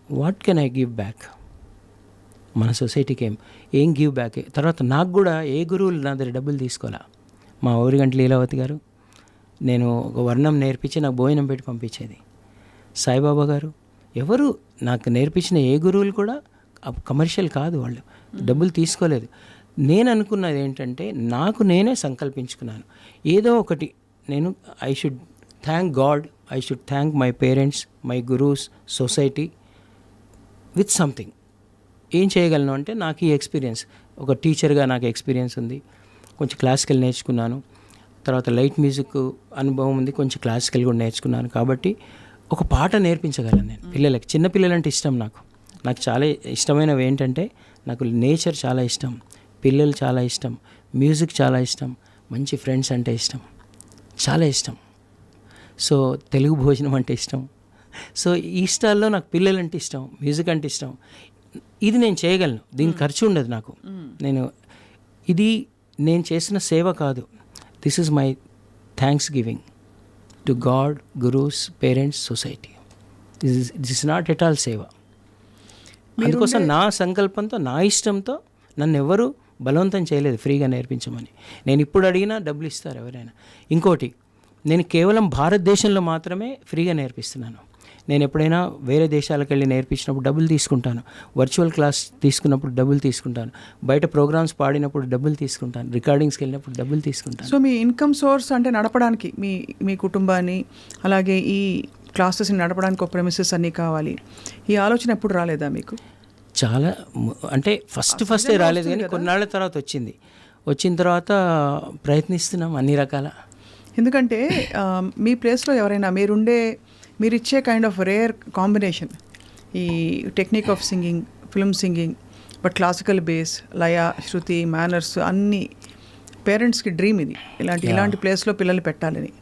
What can I give back? మన సొసైటీకి ఏం గివ్ బ్యాక్? తర్వాత నాకు కూడా ఏ గురువులు నా దగ్గర డబ్బులు తీసుకోవాలా. మా ఊరిగంట లీలావతి గారు, నేను ఒక వర్ణం నేర్పించి నాకు భోజనం పెట్టి పంపించేది. సాయిబాబా గారు, ఎవరు నాకు నేర్పించిన ఏ గురువులు కూడా కమర్షియల్ కాదు, వాళ్ళు డబ్బులు తీసుకోలేదు. నేను అనుకున్నది ఏంటంటే, నాకు నేనే సంకల్పించుకున్నాను, ఏదో ఒకటి నేను I should thank God, I should thank my parents, my gurus, society with something. ఏం చేయగలను అంటే, నాకు ఈ ఎక్స్పీరియన్స్, ఒక టీచర్గా నాకు ఎక్స్పీరియన్స్ ఉంది, కొంచెం క్లాసికల్ నేర్చుకున్నాను, తర్వాత లైట్ మ్యూజిక్ అనుభవం ఉంది, కొంచెం క్లాసికల్ కూడా నేర్చుకున్నాను. కాబట్టి ఒక పాట నేర్పించగలను నేను పిల్లలకి. చిన్నపిల్లలంటే ఇష్టం నాకు చాలా ఇష్టమైనవి ఏంటంటే, నాకు నేచర్ చాలా ఇష్టం, పిల్లలు చాలా ఇష్టం, మ్యూజిక్ చాలా ఇష్టం, మంచి ఫ్రెండ్స్ అంటే ఇష్టం, చాలా ఇష్టం. సో తెలుగు భోజనం అంటే ఇష్టం. సో ఈ ఇష్టాల్లో నాకు పిల్లలంటే ఇష్టం, మ్యూజిక్ అంటే ఇష్టం. ఇది నేను చేయగలను, దీనికి ఖర్చు ఉండదు నాకు. ఇది నేను చేసిన సేవ కాదు. This is my thanks giving to God, gurus, parents, society. This is not at all సేవ. అందుకోసం నా సంకల్పంతో, నా ఇష్టంతో నన్ను ఎవరు బలవంతం చేయలేదు ఫ్రీగా నేర్పించమని. నేను ఇప్పుడు అడిగినా డబ్బులు ఇస్తారు ఎవరైనా. ఇంకోటి, నేను కేవలం భారతదేశంలో మాత్రమే ఫ్రీగా నేర్పిస్తున్నాను. నేను ఎప్పుడైనా వేరే దేశాలకు వెళ్ళి నేర్పించినప్పుడు డబ్బులు తీసుకుంటాను, వర్చువల్ క్లాస్ తీసుకున్నప్పుడు డబ్బులు తీసుకుంటాను, బయట ప్రోగ్రామ్స్ పాడినప్పుడు డబ్బులు తీసుకుంటాను, రికార్డింగ్స్కి వెళ్ళినప్పుడు డబ్బులు తీసుకుంటాను. సో మీ ఇన్కమ్ సోర్స్ అంటే నడపడానికి మీ కుటుంబాన్ని, అలాగే ఈ క్లాసెస్ని నడపడానికి ఒక ప్రెమిసెస్ అన్నీ కావాలి, ఈ ఆలోచన ఎప్పుడు రాలేదా మీకు? చాలా అంటే ఫస్టే రాలేదు, కానీ కొన్నాళ్ళ తర్వాత వచ్చింది. వచ్చిన తర్వాత ప్రయత్నిస్తున్నాం అన్ని రకాల. ఎందుకంటే మీ ప్లేస్లో ఎవరైనా మీరు ఇచ్చే కైండ్ ఆఫ్ రేర్ కాంబినేషన్, ఈ technique of singing, film singing, but classical base, Laya, Shruti, manners అన్నీ పేరెంట్స్కి డ్రీమ్ ఇది. ఇలాంటి ప్లేస్లో పిల్లలు పెట్టాలని.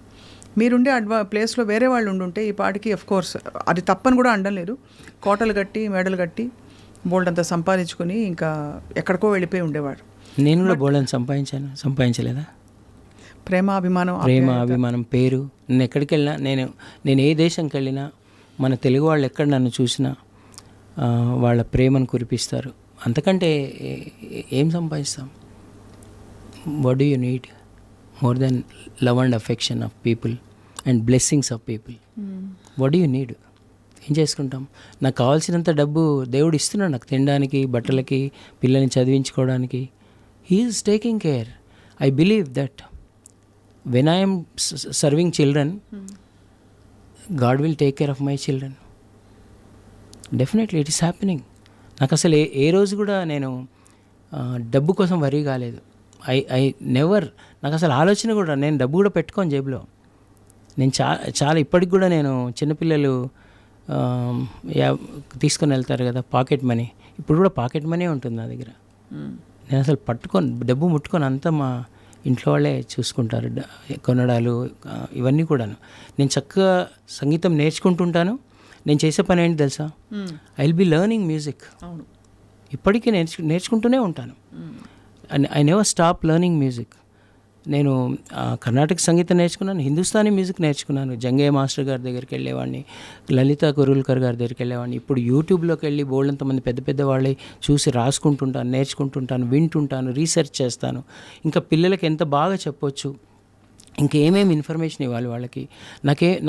మీరుండే ప్లేస్లో వేరే వాళ్ళు ఉండుంటే ఈ పాటికి ఆఫ్ కోర్స్ అది తప్పని కూడా అనడం లేదు, కోటలు కట్టి మేడలు కట్టి బోల్డ్ అంతా సంపాదించుకొని ఇంకా ఎక్కడికో వెళ్ళిపోయి ఉండేవాడు. నేను కూడా బోల్డ్ సంపాదించలేదా? ప్రేమ అభిమానం, పేరు. నేను ఎక్కడికి వెళ్ళినా, నేను ఏ దేశంకి వెళ్ళినా, మన తెలుగు వాళ్ళు ఎక్కడ నన్ను చూసినా వాళ్ళ ప్రేమను కురిపిస్తారు. అంతకంటే ఏం సంపాదిస్తాం? What do you need more than love and affection of people and blessings of people? What do you need? ఏం చేసుకుంటాం? నాకు కావాల్సినంత డబ్బు దేవుడు ఇస్తున్నాడు నాకు, తినడానికి, బట్టలకి, పిల్లల్ని చదివించుకోవడానికి. He is taking care. I believe that when I am serving children, God will take care of my children. Definitely it is happening. నాకు అసలు ఏ రోజు కూడా నేను డబ్బు కోసం వరీ కాలేదు. ఐ నెవర్, నాకు అసలు ఆలోచన కూడా, నేను డబ్బు కూడా పెట్టుకోను జేబులో. నేను చాలా ఇప్పటికి కూడా నేను చిన్నపిల్లలు తీసుకొని వెళ్తారు కదా పాకెట్ మనీ, ఇప్పుడు కూడా పాకెట్ మనీ ఉంటుంది నా దగ్గర. నేను అసలు డబ్బు ముట్టుకొని, అంతా మా ఇంట్లో వాళ్ళే చూసుకుంటారు, కొనడాలు ఇవన్నీ కూడాను. నేను చక్కగా సంగీతం నేర్చుకుంటుంటాను. నేను చేసే పని ఏంటి తెలుసా? I will be learning music. ఇప్పటికీ నేర్చుకుంటూనే ఉంటాను. I never stop learning music. నేను కర్ణాటక సంగీతం నేర్చుకున్నాను, హిందుస్థానీ మ్యూజిక్ నేర్చుకున్నాను. జంగయ్య మాస్టర్ గారి దగ్గరికి వెళ్ళేవాడిని, లలితా కురుల్కర్ గారి దగ్గరికి వెళ్ళేవాడిని. ఇప్పుడు యూట్యూబ్లోకి వెళ్ళి బోల్డంతమంది పెద్ద వాళ్ళే చూసి రాసుకుంటుంటాను, నేర్చుకుంటుంటాను, వింటుంటాను, రీసెర్చ్ చేస్తాను. ఇంకా పిల్లలకి ఎంత బాగా చెప్పొచ్చు, ఇంకేమేమి ఇన్ఫర్మేషన్ ఇవ్వాలి వాళ్ళకి.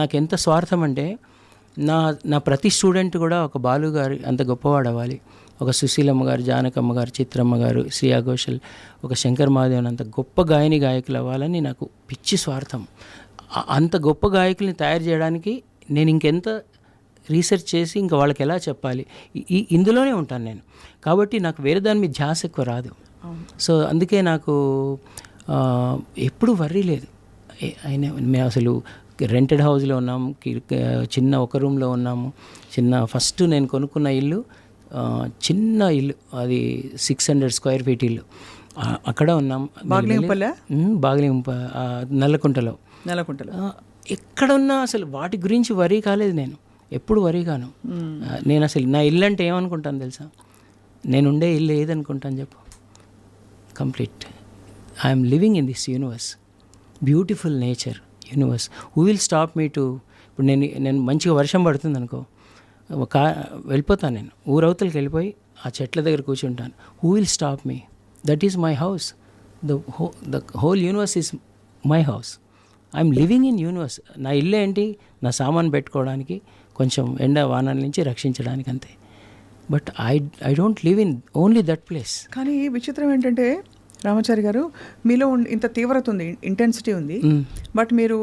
నాకెంత స్వార్థం అంటే, నా ప్రతి స్టూడెంట్ కూడా ఒక బాలు గారు అంత గొప్పవాడు అవ్వాలి, ఒక సుశీలమ్మ గారు, జానకమ్మ గారు, చిత్రమ్మ గారు, శ్రేయా ఘోషల్, ఒక శంకర్ మహాదేవన్ అంత గొప్ప గాయకులు అవ్వాలని నాకు పిచ్చి స్వార్థం. అంత గొప్ప గాయకుల్ని తయారు చేయడానికి నేను ఇంకెంత రీసెర్చ్ చేసి ఇంకా వాళ్ళకి ఎలా చెప్పాలి, ఇందులోనే ఉంటాను నేను. కాబట్టి నాకు వేరే దాని మీద ధ్యాస ఎక్కువ రాదు. సో అందుకే నాకు ఎప్పుడు వర్రీ లేదు. మేము అసలు రెంటెడ్ హౌస్లో ఉన్నాము, చిన్న ఒక రూమ్లో ఉన్నాము. ఫస్ట్ నేను కొనుక్కున్న ఇల్లు చిన్న ఇల్లు, అది 600 స్క్వేర్ ఫీట్ ఇల్లు. అక్కడ ఉన్నాం, నల్లకుంటలో. ఎక్కడున్నా అసలు వాటి గురించి వరీ కాలేదు, నేను ఎప్పుడు వరీ కాను. నేను అసలు నా ఇల్లు అంటే ఏమనుకుంటాను తెలుసా? నేను ఉండే ఇల్లు ఏదనుకుంటాను చెప్పు? Complete. I'm living in this universe, beautiful nature universe. Who will stop me to? ఇప్పుడు నేను మంచిగా వర్షం పడుతుంది అనుకో, వెళ్ళిపోతాను, నేను ఊరవతలకి వెళ్ళిపోయి ఆ చెట్ల దగ్గర కూర్చుంటాను. Who will stop me? That is my house. The whole universe is my house. I'm living in universe. నా ఇల్లు ఏంటి? నా సామాన్ పెట్టుకోవడానికి, కొంచెం ఎండ వానల నుంచి రక్షించడానికి, అంతే. But I don't live in only that place. కానీ విచిత్రం ఏంటంటే రామాచారి గారు, మీలో ఇంత తీవ్రత ఉంది, ఇంటెన్సిటీ ఉంది, బట్ మీరు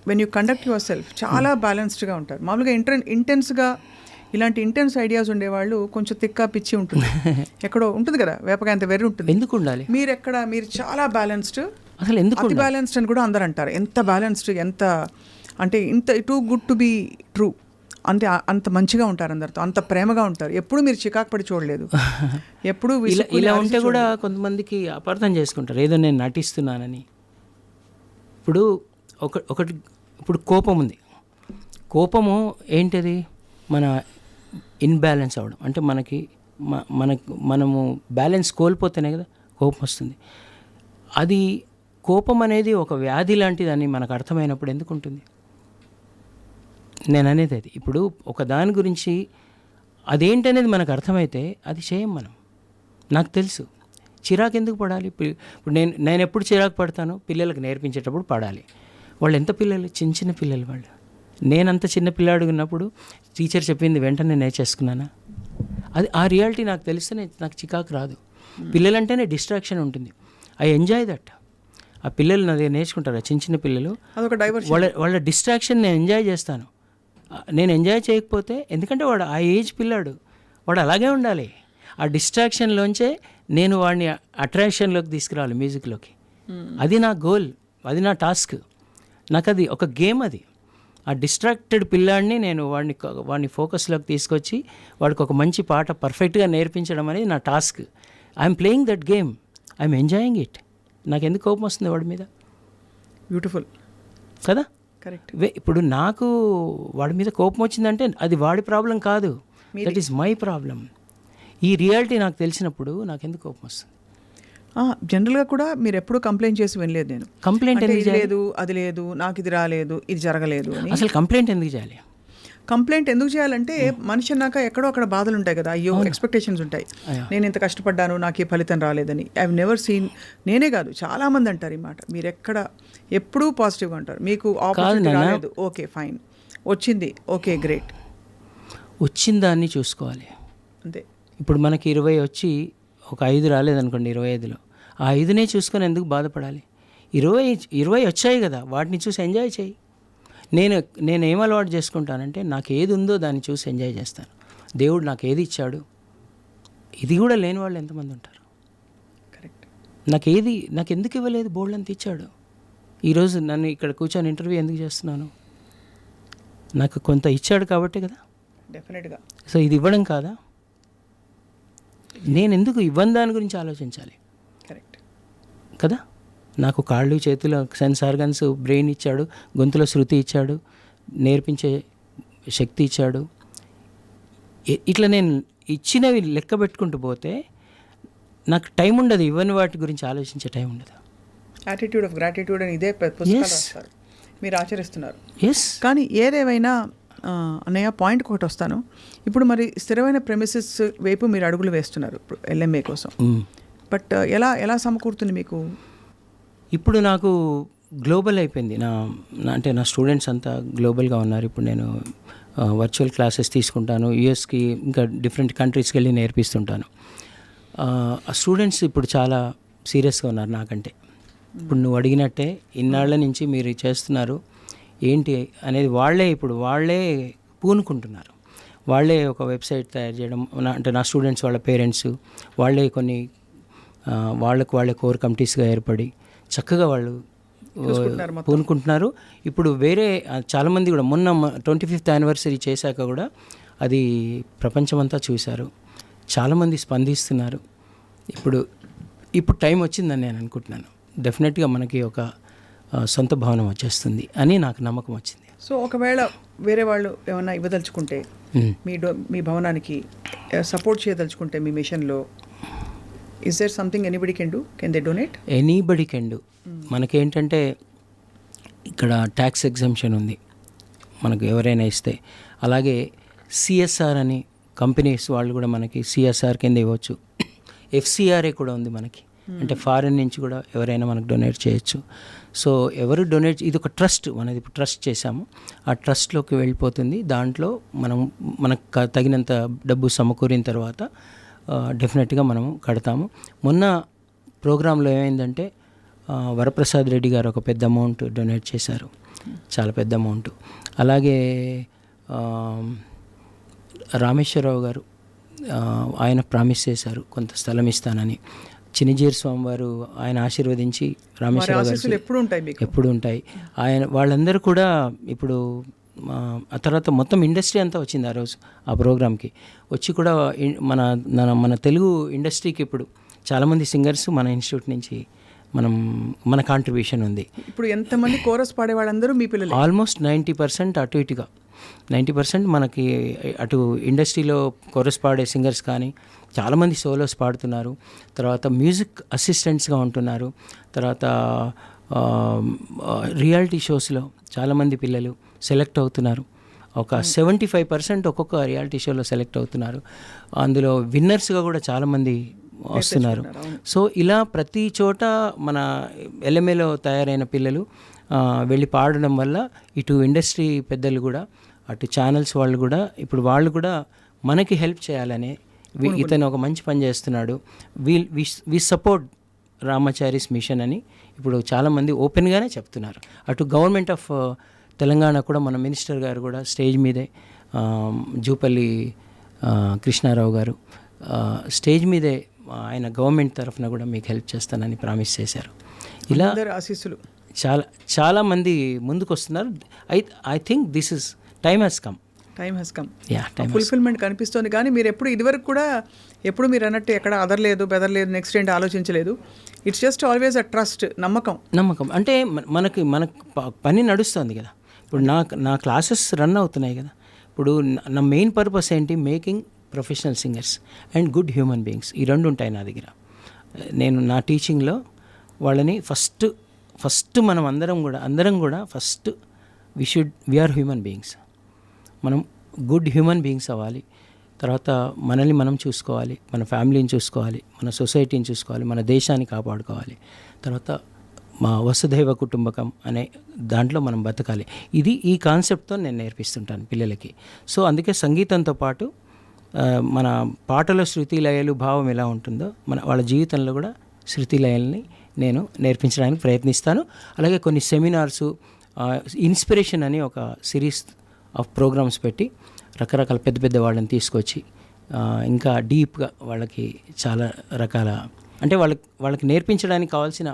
when you conduct your self చాలా బ్యాలెన్స్డ్గా ఉంటారు. మామూలుగా ఇంటెన్స్గా ఇలాంటి ఇంటెన్స్ ఐడియాస్ ఉండేవాళ్ళు కొంచెం తిక్కా పిచ్చి ఉంటుంది, ఎక్కడో ఉంటుంది కదా, వేపగా అంత వెర్రి ఉంటుంది. ఎందుకు ఉండాలి? మీరు చాలా బ్యాలెన్స్డ్, అసలు ఎందుకు అతి బ్యాలెన్స్డ్ అని కూడా అందరు అంటారు. ఎంత బ్యాలెన్స్డ్, ఎంత అంటే ఇంత too good to be true, అంత మంచిగా ఉంటారు అందరితో, అంత ప్రేమగా ఉంటారు. ఎప్పుడు మీరు చికాకు పడి చూడలేదు. ఎప్పుడు ఇలా ఉంటే కూడా కొంతమందికి అపార్థం చేసుకుంటారు, ఏదో నేను నటిస్తున్నానని. ఇప్పుడు ఒకటి ఇప్పుడు కోపం ఉంది. కోపము ఏంటిది? మన ఇన్బ్యాలెన్స్ అవ్వడం, అంటే మనము బ్యాలెన్స్ కోల్పోతేనే కదా కోపం వస్తుంది. అది కోపం అనేది ఒక వ్యాధి లాంటిదని మనకు అర్థమైనప్పుడు ఎందుకు ఉంటుంది? నేను అనేది అది. ఇప్పుడు ఒక దాని గురించి అదేంటనేది మనకు అర్థమైతే అది చేయం మనం. నాకు తెలుసు చిరాకు ఎందుకు పడాలి. ఇప్పుడు నేను ఎప్పుడు చిరాకు పడతాను? పిల్లలకు నేర్పించేటప్పుడు పడాలి. వాళ్ళు ఎంత పిల్లలు? చిన్న పిల్లలు వాళ్ళు. నేనంత చిన్న పిల్లాడు ఉన్నప్పుడు టీచర్ చెప్పింది వెంటనే నేర్చేసుకున్నానా? అది ఆ రియాలిటీ నాకు తెలిస్తే నాకు చికాకు రాదు. పిల్లలంటేనే డిస్ట్రాక్షన్ ఉంటుంది. I enjoy that. ఆ పిల్లలు నా దగ్గర నేర్చుకుంటారు, చిన్న పిల్లలు. అదొక డైవర్షన్. వాళ్ళ డిస్ట్రాక్షన్ నేను ఎంజాయ్ చేస్తాను. నేను ఎంజాయ్ చేయకపోతే, ఎందుకంటే వాడు ఆ ఏజ్ పిల్లాడు, వాడు అలాగే ఉండాలి. ఆ డిస్ట్రాక్షన్లోంచే నేను వాడిని అట్రాక్షన్లోకి తీసుకురావాలి, మ్యూజిక్లోకి. అది నా గోల్, అది నా టాస్క్. నాకు అది ఒక గేమ్. అది ఆ డిస్ట్రాక్టెడ్ పిల్లాడిని నేను వాడిని ఫోకస్లోకి తీసుకొచ్చి వాడికి ఒక మంచి పాట పర్ఫెక్ట్గా నేర్పించడం అనేది నా task. I'm playing that game, I'm enjoying it. నాకు ఎందుకు కోపం వస్తుంది వాడి మీద? బ్యూటిఫుల్ కదా. కరెక్ట్. ఇప్పుడు నాకు వాడి మీద కోపం వచ్చిందంటే అది వాడి ప్రాబ్లం కాదు, దట్ ఈస్ మై ప్రాబ్లం. ఈ రియాలిటీ నాకు తెలిసినప్పుడు నాకు ఎందుకు కోపం వస్తుంది? జనరల్గా కూడా మీరు ఎప్పుడు కంప్లైంట్ చేసి వినలేదు నేను. కంప్లైంట్ ఎందుకు లేదు, అది లేదు, నాకు ఇది రాలేదు, ఇది జరగలేదు అని. అసలు కంప్లైంట్ ఎందుకు చేయాలి? కంప్లైంట్ ఎందుకు చేయాలంటే మనిషి అన్నాక ఎక్కడో అక్కడ బాధలు ఉంటాయి కదా, అయ్యో ఎక్స్పెక్టేషన్స్ ఉంటాయి. నేను ఇంత కష్టపడ్డాను, నాకు ఈ ఫలితం రాలేదని. I have never seen. నేనే కాదు, చాలామంది అంటారు ఈ మాట. మీరు ఎప్పుడూ పాజిటివ్గా అంటారు. మీకు ఆపర్చునిటీ రాలేదు, ఓకే ఫైన్. వచ్చింది, ఓకే గ్రేట్. వచ్చిన దాన్ని చూసుకోవాలి అంతే. ఇప్పుడు మనకి 20 వచ్చి ఒక 5 రాలేదనుకోండి, 25లో ఆ 5నే చూసుకొని ఎందుకు బాధపడాలి? 20 వచ్చాయి కదా, వాటిని చూసి ఎంజాయ్ చేయి. నేను ఏం అలవాటు చేసుకుంటానంటే, నాకు ఏది ఉందో దాన్ని చూసి ఎంజాయ్ చేస్తాను. దేవుడు నాకు ఏది ఇచ్చాడు, ఇది కూడా లేని వాళ్ళు ఎంతమంది ఉంటారు? కరెక్ట్. నాకు ఎందుకు ఇవ్వలేదు? బోల్డ్ అంత ఇచ్చాడు. ఈరోజు నన్ను ఇక్కడ కూర్చొని ఇంటర్వ్యూ ఎందుకు చేస్తున్నాను? నాకు కొంత ఇచ్చాడు కాబట్టి కదా. డెఫినెట్గా. సో ఇది ఇవ్వడం కాదా? నేను ఎందుకు ఇవ్వని దాని గురించి ఆలోచించాలి? కరెక్ట్ కదా. నాకు కాళ్ళు, చేతులు, సెన్స్ ఆర్గన్స్, బ్రెయిన్ ఇచ్చాడు, గొంతులో శృతి ఇచ్చాడు, నేర్పించే శక్తి ఇచ్చాడు. ఇట్లా నేను ఇచ్చినవి లెక్క పెట్టుకుంటూ పోతే నాకు టైం ఉండదు, ఇవ్వని వాటి గురించి ఆలోచించే టైం ఉండదు. యాటిట్యూడ్ ఆఫ్ గ్రాటిట్యూడ్ అని ఇదే పుస్తకాలు రాస్తారు, మీరు ఆచరిస్తున్నారు. ఎస్. కానీ ఏదేమైనా అన్నయ్య, పాయింట్కి ఒకటి వస్తాను. ఇప్పుడు మరి స్థిరమైన ప్రెమిసెస్ వైపు మీరు అడుగులు వేస్తున్నారు ఇప్పుడు LMA కోసం. బట్ ఎలా సమకూరుతుంది మీకు? ఇప్పుడు నాకు గ్లోబల్ అయిపోయింది. అంటే నా స్టూడెంట్స్ అంతా గ్లోబల్గా ఉన్నారు. ఇప్పుడు నేను వర్చువల్ క్లాసెస్ తీసుకుంటాను, యూఎస్కి ఇంకా డిఫరెంట్ కంట్రీస్కి వెళ్ళి నేర్పిస్తుంటాను. ఆ స్టూడెంట్స్ ఇప్పుడు చాలా సీరియస్గా ఉన్నారు నాకంటే. ఇప్పుడు నువ్వు అడిగినట్టే ఇన్నాళ్ల నుంచి మీరు చేస్తున్నారు ఏంటి అనేది వాళ్ళే పూనుకుంటున్నారు. వాళ్ళే ఒక వెబ్సైట్ తయారు చేయడం, అంటే నా స్టూడెంట్స్ వాళ్ళ పేరెంట్స్ వాళ్ళే కొన్ని వాళ్ళే కోర్ కమిటీస్గా ఏర్పడి చక్కగా వాళ్ళు పూనుకుంటున్నారు. ఇప్పుడు వేరే చాలామంది కూడా మొన్న 25th యానివర్సరీ చేశాక కూడా అది ప్రపంచమంతా చూశారు, చాలామంది స్పందిస్తున్నారు. ఇప్పుడు టైం వచ్చిందని నేను అనుకుంటున్నాను. డెఫినెట్గా మనకి ఒక సొంత భవనం వచ్చేస్తుంది అని నాకు నమ్మకం వచ్చింది. సో ఒకవేళ వేరే వాళ్ళు ఏమైనా ఇవ్వదలుచుకుంటే మీ భవనానికి సపోర్ట్ చేయదలుచుకుంటే మీ మిషన్లో, is there something anybody can do? Can they donate? Anybody can do. మనకేంటంటే ఇక్కడ ట్యాక్స్ ఎగ్జంప్షన్ ఉంది మనకు ఎవరైనా ఇస్తే. అలాగే CSR అని కంపెనీస్ వాళ్ళు కూడా మనకి CSR కింద ఇవ్వచ్చు. FCRA కూడా ఉంది మనకి, అంటే ఫారిన్ నుంచి కూడా ఎవరైనా మనకు డొనేట్ చేయొచ్చు. సో ఎవరు డొనేట్, ఇది ఒక ట్రస్ట్, మనది ఇప్పుడు ట్రస్ట్ చేశాము, ఆ ట్రస్ట్లోకి వెళ్ళిపోతుంది. దాంట్లో మనకు తగినంత డబ్బు సమకూరిన తర్వాత డెఫినెట్గా మనము కడతాము. మొన్న ప్రోగ్రాంలో ఏమైందంటే వరప్రసాద్ రెడ్డి గారు ఒక పెద్ద అమౌంట్ డొనేట్ చేశారు, చాలా పెద్ద అమౌంట్. అలాగే రామేశ్వరరావు గారు ఆయన ప్రామిస్ చేశారు కొంత స్థలం ఇస్తానని. చినిజీర్ స్వామి వారు ఆయన ఆశీర్వదించి రామేశ్వరరావు గారు ఎప్పుడు ఉంటాయి. వాళ్ళందరూ కూడా ఇప్పుడు ఆ తర్వాత మొత్తం ఇండస్ట్రీ అంతా వచ్చింది ఆ రోజు ఆ ప్రోగ్రామ్కి వచ్చి కూడా. మన తెలుగు ఇండస్ట్రీకి ఇప్పుడు చాలామంది సింగర్స్ మన ఇన్స్టిట్యూట్ నుంచి మన కాంట్రిబ్యూషన్ ఉంది. ఇప్పుడు ఎంతమంది కోరస్ పాడే వాళ్ళందరూ మీ పిల్లలు? ఆల్మోస్ట్ 90% అటు ఇటుగా 90% మనకి అటు ఇండస్ట్రీలో కోరస్ పాడే సింగర్స్ కానీ చాలామంది సోలోస్ పాడుతున్నారు. తర్వాత మ్యూజిక్ అసిస్టెంట్స్గా ఉంటున్నారు. తర్వాత రియాలిటీ షోస్లో చాలామంది పిల్లలు సెలెక్ట్ అవుతున్నారు. ఒక 75% ఒక్కొక్క రియాలిటీ షోలో సెలెక్ట్ అవుతున్నారు. అందులో విన్నర్స్గా కూడా చాలామంది వస్తున్నారు. సో ఇలా ప్రతి చోట మన ఎల్ఎంఏలో తయారైన పిల్లలు వెళ్ళి పాడడం వల్ల ఇటు ఇండస్ట్రీ పెద్దలు కూడా అటు ఛానల్స్ వాళ్ళు కూడా ఇప్పుడు వాళ్ళు కూడా మనకి హెల్ప్ చేయాలని ఇతను ఒక మంచి పని చేస్తున్నాడు, వి సపోర్ట్ రామాచారీస్ మిషన్ అని ఇప్పుడు చాలామంది ఓపెన్గానే చెప్తున్నారు. అటు గవర్నమెంట్ ఆఫ్ తెలంగాణ కూడా మన మినిస్టర్ గారు కూడా స్టేజ్ మీదే జూపల్లి కృష్ణారావు గారు స్టేజ్ మీదే ఆయన గవర్నమెంట్ తరఫున కూడా మీకు హెల్ప్ చేస్తానని ప్రామిస్ చేశారు. ఇలా ఆశీస్సులు చాలా మంది ముందుకు వస్తున్నారు. I think this is time has come. Fulfilment కనిపిస్తుంది. కానీ మీరు ఎప్పుడు ఇదివరకు కూడా ఎప్పుడు మీరు అన్నట్టు ఎక్కడ అదర్లేదు బెదర్లేదు నెక్స్ట్ ఏంటి ఆలోచించలేదు. It's just always a trust, నమ్మకం అంటే మనకు పని నడుస్తుంది కదా. ఇప్పుడు నా క్లాసెస్ రన్ అవుతున్నాయి కదా. ఇప్పుడు నా మెయిన్ పర్పస్ ఏంటి, making professional singers and good human beings. ఈ రెండు ఉంటాయి నా దగ్గర. నేను నా టీచింగ్లో వాళ్ళని ఫస్ట్ మనం అందరం కూడా first we are human beings. మనం గుడ్ హ్యూమన్ బీయింగ్స్ అవ్వాలి. తర్వాత మనల్ని మనం చూసుకోవాలి, మన ఫ్యామిలీని చూసుకోవాలి, మన సొసైటీని చూసుకోవాలి, మన దేశాన్ని కాపాడుకోవాలి. తర్వాత మా వసుధైవ కుటుంబకం అనే దాంట్లో మనం బతకాలి. ఈ కాన్సెప్ట్తో నేను నేర్పిస్తుంటాను పిల్లలకి. సో అందుకే సంగీతంతో పాటు మన పాటలో శృతి లయలు భావం ఎలా ఉంటుందో వాళ్ళ జీవితంలో కూడా శృతి లయల్ని నేను నేర్పించడానికి ప్రయత్నిస్తాను. అలాగే కొన్ని సెమినార్సు, ఇన్స్పిరేషన్ అని ఒక సిరీస్ ఆఫ్ ప్రోగ్రామ్స్ పెట్టి రకరకాల పెద్ద వాళ్ళని తీసుకొచ్చి ఇంకా డీప్గా వాళ్ళకి చాలా రకాల అంటే వాళ్ళకి నేర్పించడానికి కావాల్సిన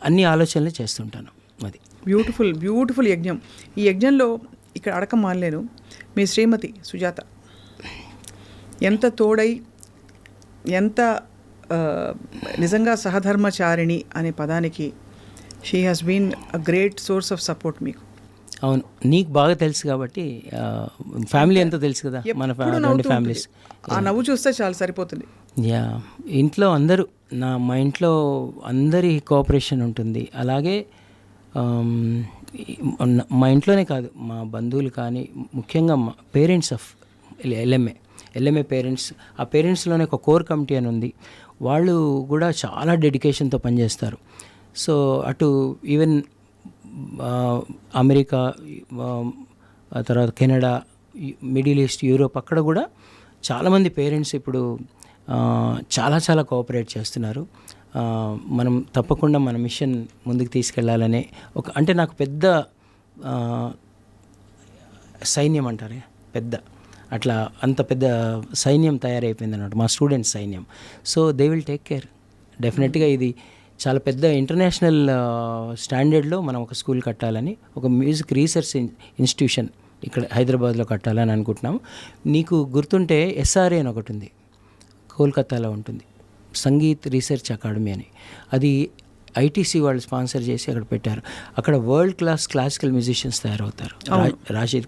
అన్ని ఆలోచనలు చేస్తుంటాను. అది బ్యూటిఫుల్ యజ్ఞం. ఈ యజ్ఞంలో ఇక్కడ అడక మానలేను, మీ శ్రీమతి సుజాత ఎంత తోడై, ఎంత నిజంగా సహధర్మచారిణి అనే పదానికి she has been a great source of support మీకు. అవును, నీకు బాగా తెలుసు కాబట్టి ఫ్యామిలీ అంతా తెలుసు కదా, మన రెండు ఫ్యామిలీస్. ఆ నవ్వు చూస్తే చాలా సరిపోతుంది. ఇంట్లో అందరూ మా ఇంట్లో అందరి కోఆపరేషన్ ఉంటుంది. అలాగే మా ఇంట్లోనే కాదు, మా బంధువులు కానీ ముఖ్యంగా మా పేరెంట్స్ ఆఫ్ ఎల్ఎంఏ పేరెంట్స్, ఆ పేరెంట్స్లోనే ఒక కోర్ కమిటీ అని ఉంది. వాళ్ళు కూడా చాలా డెడికేషన్తో పనిచేస్తారు. సో అటు ఈవెన్ అమెరికా, తర్వాత కెనడా, మిడిల్ ఈస్ట్, యూరోప్ అక్కడ కూడా చాలామంది పేరెంట్స్ ఇప్పుడు చాలా కోఆపరేట్ చేస్తున్నారు. మనం తప్పకుండా మన మిషన్ ముందుకు తీసుకెళ్లాలనే అంటే నాకు పెద్ద సైన్యం అంటారే, అంత పెద్ద సైన్యం తయారైపోయింది అన్నమాట, మా స్టూడెంట్స్ సైన్యం. So they will take care. డెఫినెట్గా ఇది చాలా పెద్ద ఇంటర్నేషనల్ స్టాండర్డ్లో మనం ఒక స్కూల్ కట్టాలని, ఒక మ్యూజిక్ రీసెర్చ్ ఇన్స్టిట్యూషన్ ఇక్కడ హైదరాబాద్లో కట్టాలని అనుకుంటున్నాము. నీకు గుర్తుంటే ఎస్ఆర్ఏ అని ఒకటి ఉంది, కోల్కతాలో ఉంటుంది, సంగీత్ రీసెర్చ్ అకాడమీ అని. అది ఐటీసీ వాళ్ళు స్పాన్సర్ చేసి అక్కడ పెట్టారు. అక్కడ వరల్డ్ క్లాస్ క్లాసికల్ మ్యూజిషియన్స్ తయారవుతారు. రాషిద్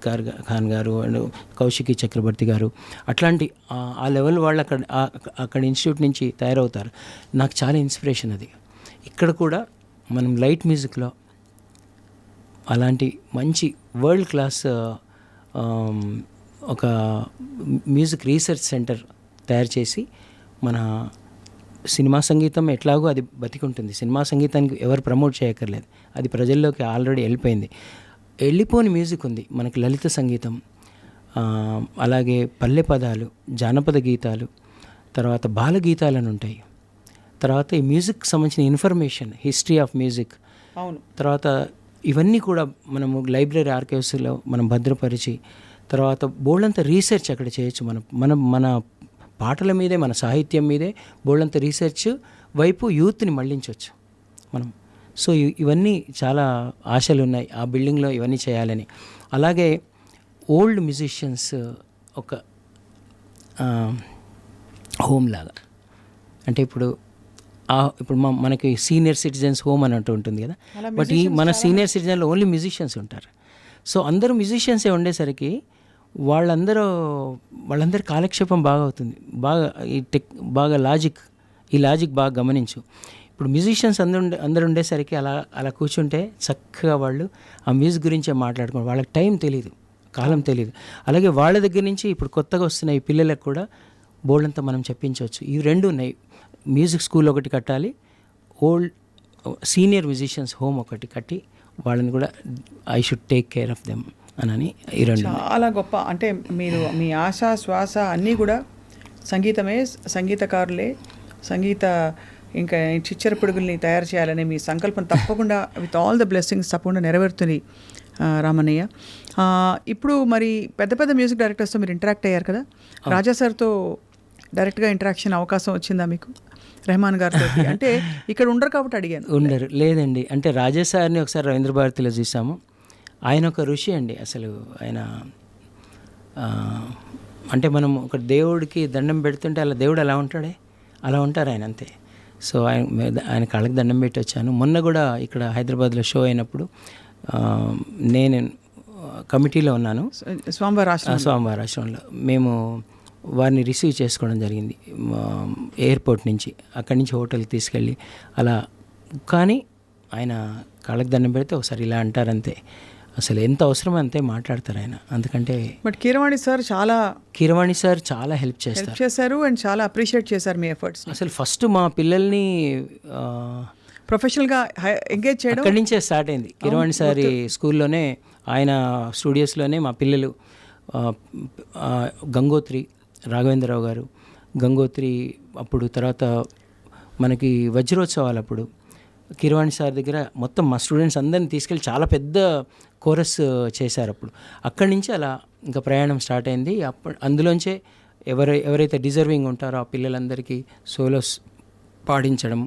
ఖాన్ గారు అండ్ కౌశికి చక్రవర్తి గారు, అట్లాంటి ఆ లెవెల్ వాళ్ళు అక్కడ ఇన్స్టిట్యూట్ నుంచి తయారవుతారు. నాకు చాలా ఇన్స్పిరేషన్ అది. ఇక్కడ కూడా మనం లైట్ మ్యూజిక్లో అలాంటి మంచి వరల్డ్ క్లాస్ ఒక మ్యూజిక్ రీసెర్చ్ సెంటర్ తయారు చేసి, మన సినిమా సంగీతం ఎట్లాగో అది బతికుంటుంది, సినిమా సంగీతానికి ఎవరు ప్రమోట్ చేయక్కర్లేదు, అది ప్రజల్లోకి ఆల్రెడీ వెళ్ళిపోని మ్యూజిక్ ఉంది మనకి. లలిత సంగీతం, అలాగే పల్లె పదాలు, జానపద గీతాలు, తర్వాత బాలగీతాలని ఉంటాయి. తర్వాత ఈ మ్యూజిక్ సంబంధించిన ఇన్ఫర్మేషన్, హిస్టరీ ఆఫ్ మ్యూజిక్, తర్వాత ఇవన్నీ కూడా మనము లైబ్రరీ ఆర్కైవ్స్లో మనం భద్రపరిచి, తర్వాత బోల్డంత రీసెర్చ్ అక్కడ చేయొచ్చు. మన పాటల మీదే, మన సాహిత్యం మీదే బోల్డంత రీసెర్చ్ వైపు యూత్ని మళ్ళించవచ్చు మనం. సో ఇవన్నీ చాలా ఆశలు ఉన్నాయి ఆ బిల్డింగ్లో ఇవన్నీ చేయాలని. అలాగే ఓల్డ్ మ్యూజిషియన్స్ ఒక హోమ్ లాగా, అంటే ఇప్పుడు ఇప్పుడు మనకి సీనియర్ సిటిజన్స్ హోమ్ అని అంటూ ఉంటుంది కదా, బట్ ఈ మన సీనియర్ సిటిజన్లో ఓన్లీ మ్యూజిషియన్స్ ఉంటారు. సో అందరూ మ్యూజిషియన్సే ఉండేసరికి వాళ్ళందరి కాలక్షేపం బాగా అవుతుంది. బాగా లాజిక్ బాగా గమనించు. ఇప్పుడు మ్యూజిషియన్స్ అందరు ఉండేసరికి అలా కూర్చుంటే చక్కగా వాళ్ళు ఆ మ్యూజిక్ గురించే మాట్లాడుకోండి. వాళ్ళకి టైం తెలియదు, కాలం తెలియదు. అలాగే వాళ్ళ దగ్గర నుంచి ఇప్పుడు కొత్తగా వస్తున్న ఈ పిల్లలకు కూడా బోల్డంతా మనం చెప్పించవచ్చు. ఇవి రెండు ఉన్నాయి. మ్యూజిక్ స్కూల్ ఒకటి కట్టాలి, సీనియర్ మ్యూజిషియన్స్ హోమ్ ఒకటి కట్టి వాళ్ళని కూడా I should take care of them అని ఈ రెండు. చాలా గొప్ప. అంటే మీరు మీ ఆశ శ్వాస అన్నీ కూడా సంగీతమే, సంగీతకారులే, ఇంకా చిచ్చర పిడుగుల్ని తయారు చేయాలనే మీ సంకల్పం తప్పకుండా విత్ ఆల్ ద బ్లెస్సింగ్స్ తప్పకుండా నెరవేరుతుంది రామన్నయ్య. ఇప్పుడు మరి పెద్ద పెద్ద మ్యూజిక్ డైరెక్టర్స్తో మీరు ఇంటరాక్ట్ అయ్యారు కదా, రాజా సార్తో డైరెక్ట్గా ఇంటరాక్షన్ అవకాశం వచ్చిందా మీకు? రెహమాన్ గారితో అంటే ఇక్కడ ఉండరు కాబట్టి అడిగాను. ఉండరు లేదండి. అంటే రాజా సార్ని ఒకసారి రవీంద్ర భారతిలో చూసాము. ఆయన ఒక ఋషి అండి అసలు. ఆయన అంటే మనం ఒక దేవుడికి దండం పెడుతుంటే దేవుడు అలా ఉంటాడే, అలా ఉంటారు ఆయన, అంతే. సో ఆయన కాళ్ళకి దండం పెట్టి వచ్చాను. మొన్న కూడా ఇక్కడ హైదరాబాద్లో షో అయినప్పుడు నేను కమిటీలో ఉన్నాను. స్వామివారి ఆశ్రమంలో మేము వారిని రిసీవ్ చేసుకోవడం జరిగింది ఎయిర్పోర్ట్ నుంచి. అక్కడి నుంచి హోటల్కి తీసుకెళ్ళి అలా. కానీ ఆయన కాళ్ళకి దండం పెడితే ఒకసారి ఇలా అంటారంతే. అసలు ఎంత అవసరమో అంతే మాట్లాడతారు ఆయన. అందుకంటే బట్ కీరవాణి సార్ చాలా హెల్ప్ చేశారు అండ్ చాలా అప్రిషియేట్ చేశారు మీ ఎఫర్ట్స్. అసలు ఫస్ట్ మా పిల్లల్ని ప్రొఫెషనల్గా ఎంగేజ్ చేయడం అక్కడి నుంచే స్టార్ట్ అయింది. కీరవాణి సార్ స్కూల్లోనే, ఆయన స్టూడియోస్లోనే మా పిల్లలు గంగోత్రి రాఘవేంద్రరావు గారు, గంగోత్రి అప్పుడు, తర్వాత మనకి వజ్రోత్సవాలు అప్పుడు కీరవాణి సార్ దగ్గర మొత్తం మా స్టూడెంట్స్ అందరిని తీసుకెళ్ళి చాలా పెద్ద కోరస్ చేశారు అప్పుడు. అక్కడి నుంచి అలా ఇంకా ప్రయాణం స్టార్ట్ అయింది. అందులోంచే ఎవరైతే డిజర్వింగ్ ఉంటారో ఆ పిల్లలందరికీ సోలోస్ పాడించడం,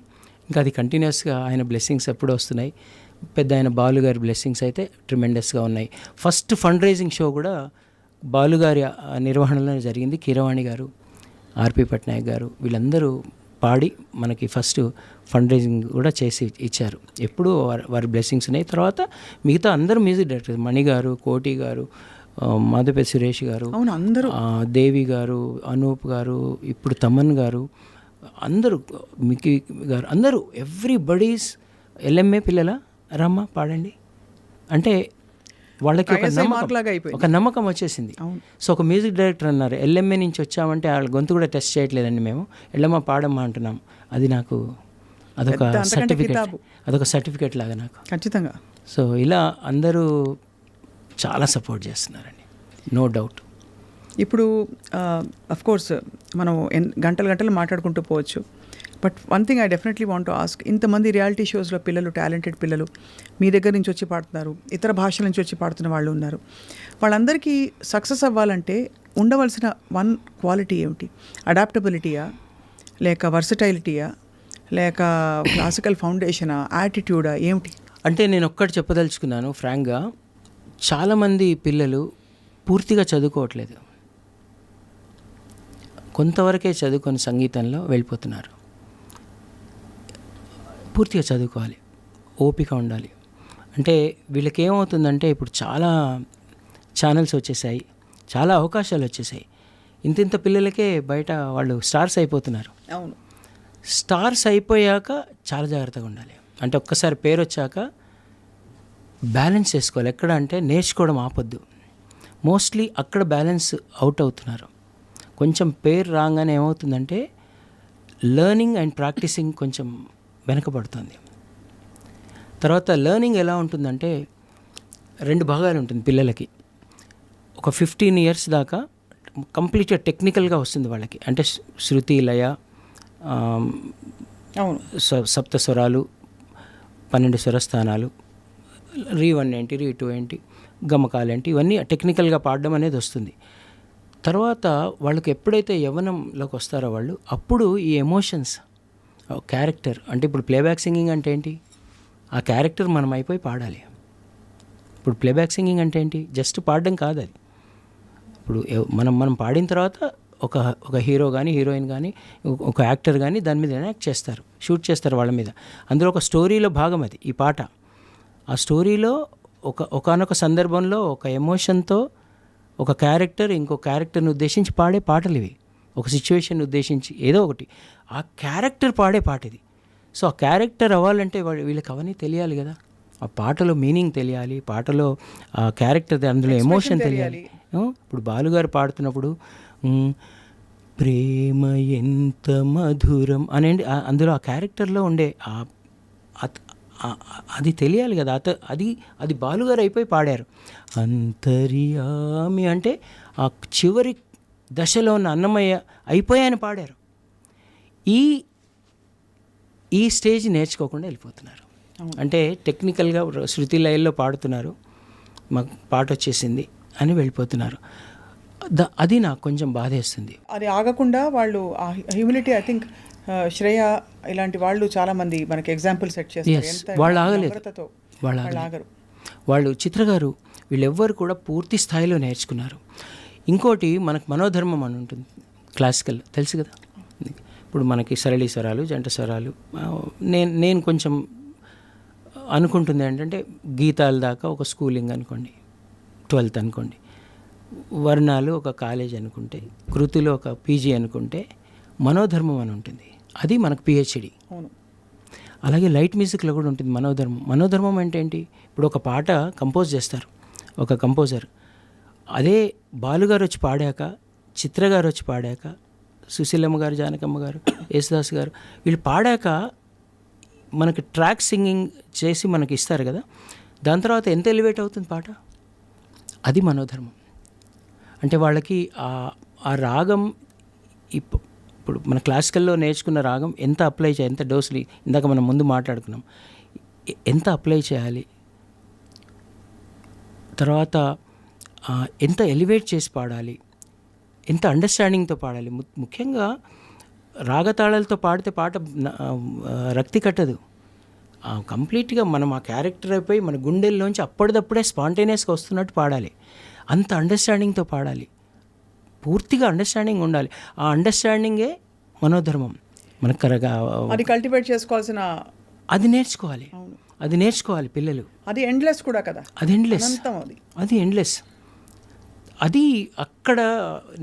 ఇంకా అది కంటిన్యూస్గా ఆయన బ్లెస్సింగ్స్ ఎప్పుడు వస్తున్నాయి. పెద్ద ఆయన బాలుగారి బ్లెస్సింగ్స్ అయితే ట్రిమెండస్గా ఉన్నాయి. ఫస్ట్ ఫండ్ రైజింగ్ షో కూడా బాలుగారి నిర్వహణలో జరిగింది. కీరవాణి గారు, ఆర్పి పట్నాయక్ గారు వీళ్ళందరూ పాడి మనకి ఫస్ట్ ఫండ్ రైజింగ్ కూడా చేసి ఇచ్చారు. ఎప్పుడు వారి బ్లెస్సింగ్స్ ఉన్నాయి. తర్వాత మిగతా అందరూ మ్యూజిక్ డైరెక్టర్స్, మణి గారు, కోటి గారు, మాధవపేట సురేష్ గారు, అందరూ, దేవి గారు, అనూప్ గారు, ఇప్పుడు తమన్ గారు, అందరూ, మికి గారు, అందరూ ఎవ్రీబడీస్ ఎల్ఎంఏ పిల్లల రమ్మ పాడండి అంటే వాళ్ళకి ఒక నమ్మకం వచ్చేసింది. సో ఒక మ్యూజిక్ డైరెక్టర్ అన్నారు, ఎల్ఎంఏ నుంచి వచ్చామంటే వాళ్ళ గొంతు కూడా టెస్ట్ చేయట్లేదండి, మేము ఎల్లమ్మ పాడమ్మా అంటున్నాం. అది నాకు అదొక సర్టిఫికేట్ లాగా నాకు ఖచ్చితంగా. సో ఇలా అందరూ చాలా సపోర్ట్ చేస్తున్నారండి, నో డౌట్. ఇప్పుడు అఫ్కోర్స్ మనం గంటలు మాట్లాడుకుంటూ పోవచ్చు. But one thing I definitely want to ask, ఇంతమంది రియాలిటీ షోస్లో పిల్లలు, టాలెంటెడ్ పిల్లలు మీ దగ్గర నుంచి వచ్చి పాడుతున్నారు, ఇతర భాషల నుంచి వచ్చి పాడుతున్న వాళ్ళు ఉన్నారు. వాళ్ళందరికీ సక్సెస్ అవ్వాలంటే ఉండవలసిన వన్ క్వాలిటీ ఏమిటి? అడాప్టబిలిటీయా, లేక వర్సటైలిటీయా, లేక క్లాసికల్ ఫౌండేషనా, యాటిట్యూడా, ఏమిటి? అంటే నేను ఒక్కటి చెప్పదలుచుకున్నాను ఫ్రాంక్గా, చాలామంది పిల్లలు పూర్తిగా చదువుకోవట్లేదు, కొంతవరకే చదువుకొని సంగీతంలో వెళ్ళిపోతున్నారు. పూర్తిగా చదువుకోవాలి, ఓపిక ఉండాలి. అంటే వీళ్ళకి ఏమవుతుందంటే ఇప్పుడు చాలా ఛానల్స్ వచ్చేసాయి, చాలా అవకాశాలు వచ్చేసాయి. ఇంత పిల్లలకే బయట వాళ్ళు స్టార్స్ అయిపోతున్నారు. అవును, స్టార్స్ అయిపోయాక చాలా జాగ్రత్తగా ఉండాలి. అంటే ఒక్కసారి పేరు వచ్చాక బ్యాలెన్స్ చేసుకోవాలి. ఎక్కడ అంటే నేర్చుకోవడం ఆపొద్దు. మోస్ట్లీ అక్కడ బ్యాలెన్స్ అవుట్ అవుతున్నారు. కొంచెం పేరు రాగానే ఏమవుతుందంటే లెర్నింగ్ అండ్ ప్రాక్టీసింగ్ కొంచెం వెనకబడుతుంది. తర్వాత లెర్నింగ్ ఎలా ఉంటుందంటే 2 భాగాలు ఉంటుంది పిల్లలకి. ఒక 15 years దాకా కంప్లీట్గా టెక్నికల్గా వస్తుంది వాళ్ళకి. అంటే శృతి, లయ, సప్త స్వరాలు, 12 స్వరస్థానాలు, రీ1 ఏంటి, రీ2 ఏంటి, గమకాలు ఏంటి, ఇవన్నీ టెక్నికల్గా పాడడం అనేది వస్తుంది. తర్వాత వాళ్ళకి ఎప్పుడైతే యవ్వనంలోకి వస్తారో వాళ్ళు, అప్పుడు ఈ ఎమోషన్స్, క్యారెక్టర్, అంటే ఇప్పుడు ప్లేబ్యాక్ సింగింగ్ అంటే ఏంటి, ఆ క్యారెక్టర్ మనం అయిపోయి పాడాలి. ఇప్పుడు ప్లేబ్యాక్ సింగింగ్ అంటే ఏంటి, జస్ట్ పాడడం కాదు అది. ఇప్పుడు మనం పాడిన తర్వాత ఒక హీరో కానీ, హీరోయిన్ కానీ, ఒక యాక్టర్ కానీ దాని మీద ఎనాక్ట్ చేస్తారు. షూట్ చేస్తారు వాళ్ళ మీద. అందులో ఒక స్టోరీలో భాగం అది ఈ పాట. ఆ స్టోరీలో ఒకానొక సందర్భంలో ఒక ఎమోషన్తో ఒక క్యారెక్టర్ ఇంకో క్యారెక్టర్ని ఉద్దేశించి పాడే పాటలు ఇవి. ఒక సిచ్యువేషన్ ఉద్దేశించి ఏదో ఒకటి ఆ క్యారెక్టర్ పాడే పాట ఇది. సో ఆ క్యారెక్టర్ అవ్వాలంటే వీళ్ళకి అవన్నీ తెలియాలి కదా, ఆ పాటలో మీనింగ్ తెలియాలి, పాటలో ఆ క్యారెక్టర్ అందులో ఎమోషన్ తెలియాలి. ఇప్పుడు బాలుగారు పాడుతున్నప్పుడు ప్రేమ ఎంత మధురం అనేంటి అందులో ఆ క్యారెక్టర్లో ఉండే అది తెలియాలి కదా. అది బాలుగారు అయిపోయి పాడారు. అంతర్యామి అంటే ఆ చివరి దశలో ఉన్న అన్నమయ్య అయిపోయాయని పాడారు. ఈ స్టేజ్ నేర్చుకోకుండా వెళ్ళిపోతున్నారు. అంటే టెక్నికల్గా శృతి లయల్లో పాడుతున్నారు, మాకు పాట వచ్చేసింది అని వెళ్ళిపోతున్నారు. అది నాకు కొంచెం బాధేస్తుంది. అది ఆగకుండా వాళ్ళు ఆ హ్యూమిలిటీ, ఐ థింక్ శ్రేయ ఇలాంటి వాళ్ళు చాలామంది మనకి ఎగ్జాంపుల్ సెట్ చేస్తారు. వాళ్ళు ఆగలేదు, వాళ్ళు చిత్ర గారు వీళ్ళెవ్వరు కూడా పూర్తి స్థాయిలో నేర్చుకున్నారు. ఇంకోటి మనకు మనోధర్మం అని ఉంటుంది క్లాసికల్, తెలుసు కదా. ఇప్పుడు మనకి సరళి స్వరాలు, జంట స్వరాలు, నేను కొంచెం అనుకుంటుంది ఏంటంటే గీతాల దాకా ఒక స్కూలింగ్ అనుకోండి, 12th అనుకోండి, వర్ణాలు ఒక కాలేజ్ అనుకుంటే, కృతిలో ఒక పీజీ అనుకుంటే, మనోధర్మం అని ఉంటుంది, అది మనకు పిహెచ్డి. అలాగే లైట్ మ్యూజిక్లో కూడా ఉంటుంది మనోధర్మం. మనోధర్మం అంటే ఏంటి? ఇప్పుడు ఒక పాట కంపోజ్ చేస్తారు ఒక కంపోజర్, అదే బాలుగారు వచ్చి పాడాక, చిత్ర గారు వచ్చి పాడాక, సుశీలమ్మ గారు, జానకమ్మ గారు, యేసుదాస్ గారు వీళ్ళు పాడాక మనకి ట్రాక్ సింగింగ్ చేసి మనకి ఇస్తారు కదా, దాని తర్వాత ఎంత ఎలివేట్ అవుతుంది పాట, అది మనోధర్మం. అంటే వాళ్ళకి ఆ రాగం ఇప్పుడు మన క్లాసికల్లో నేర్చుకున్న రాగం ఎంత అప్లై చేయాలి, ఎంత డోసులు ఇందాక మనం ముందు మాట్లాడుకున్నాం, ఎంత అప్లై చేయాలి, తర్వాత ఎంత ఎలివేట్ చేసి పాడాలి, ఎంత అండర్స్టాండింగ్తో పాడాలి. ముఖ్యంగా రాగతాళాలతో పాడితే పాట రక్తి కట్టదు. కంప్లీట్గా మనం ఆ క్యారెక్టర్ అయిపోయి మన గుండెల్లోంచి అప్పటిదప్పుడే స్పాంటేనియస్గా వస్తున్నట్టు పాడాలి. అంత అండర్స్టాండింగ్తో పాడాలి, పూర్తిగా అండర్స్టాండింగ్ ఉండాలి. ఆ అండర్స్టాండింగే మనోధర్మం. మనకు అది కల్టివేట్ చేసుకోవాల్సిన, అది నేర్చుకోవాలి పిల్లలు. అది ఎండ్లెస్ కూడా కదా, అది ఎండ్లెస్. అది అక్కడ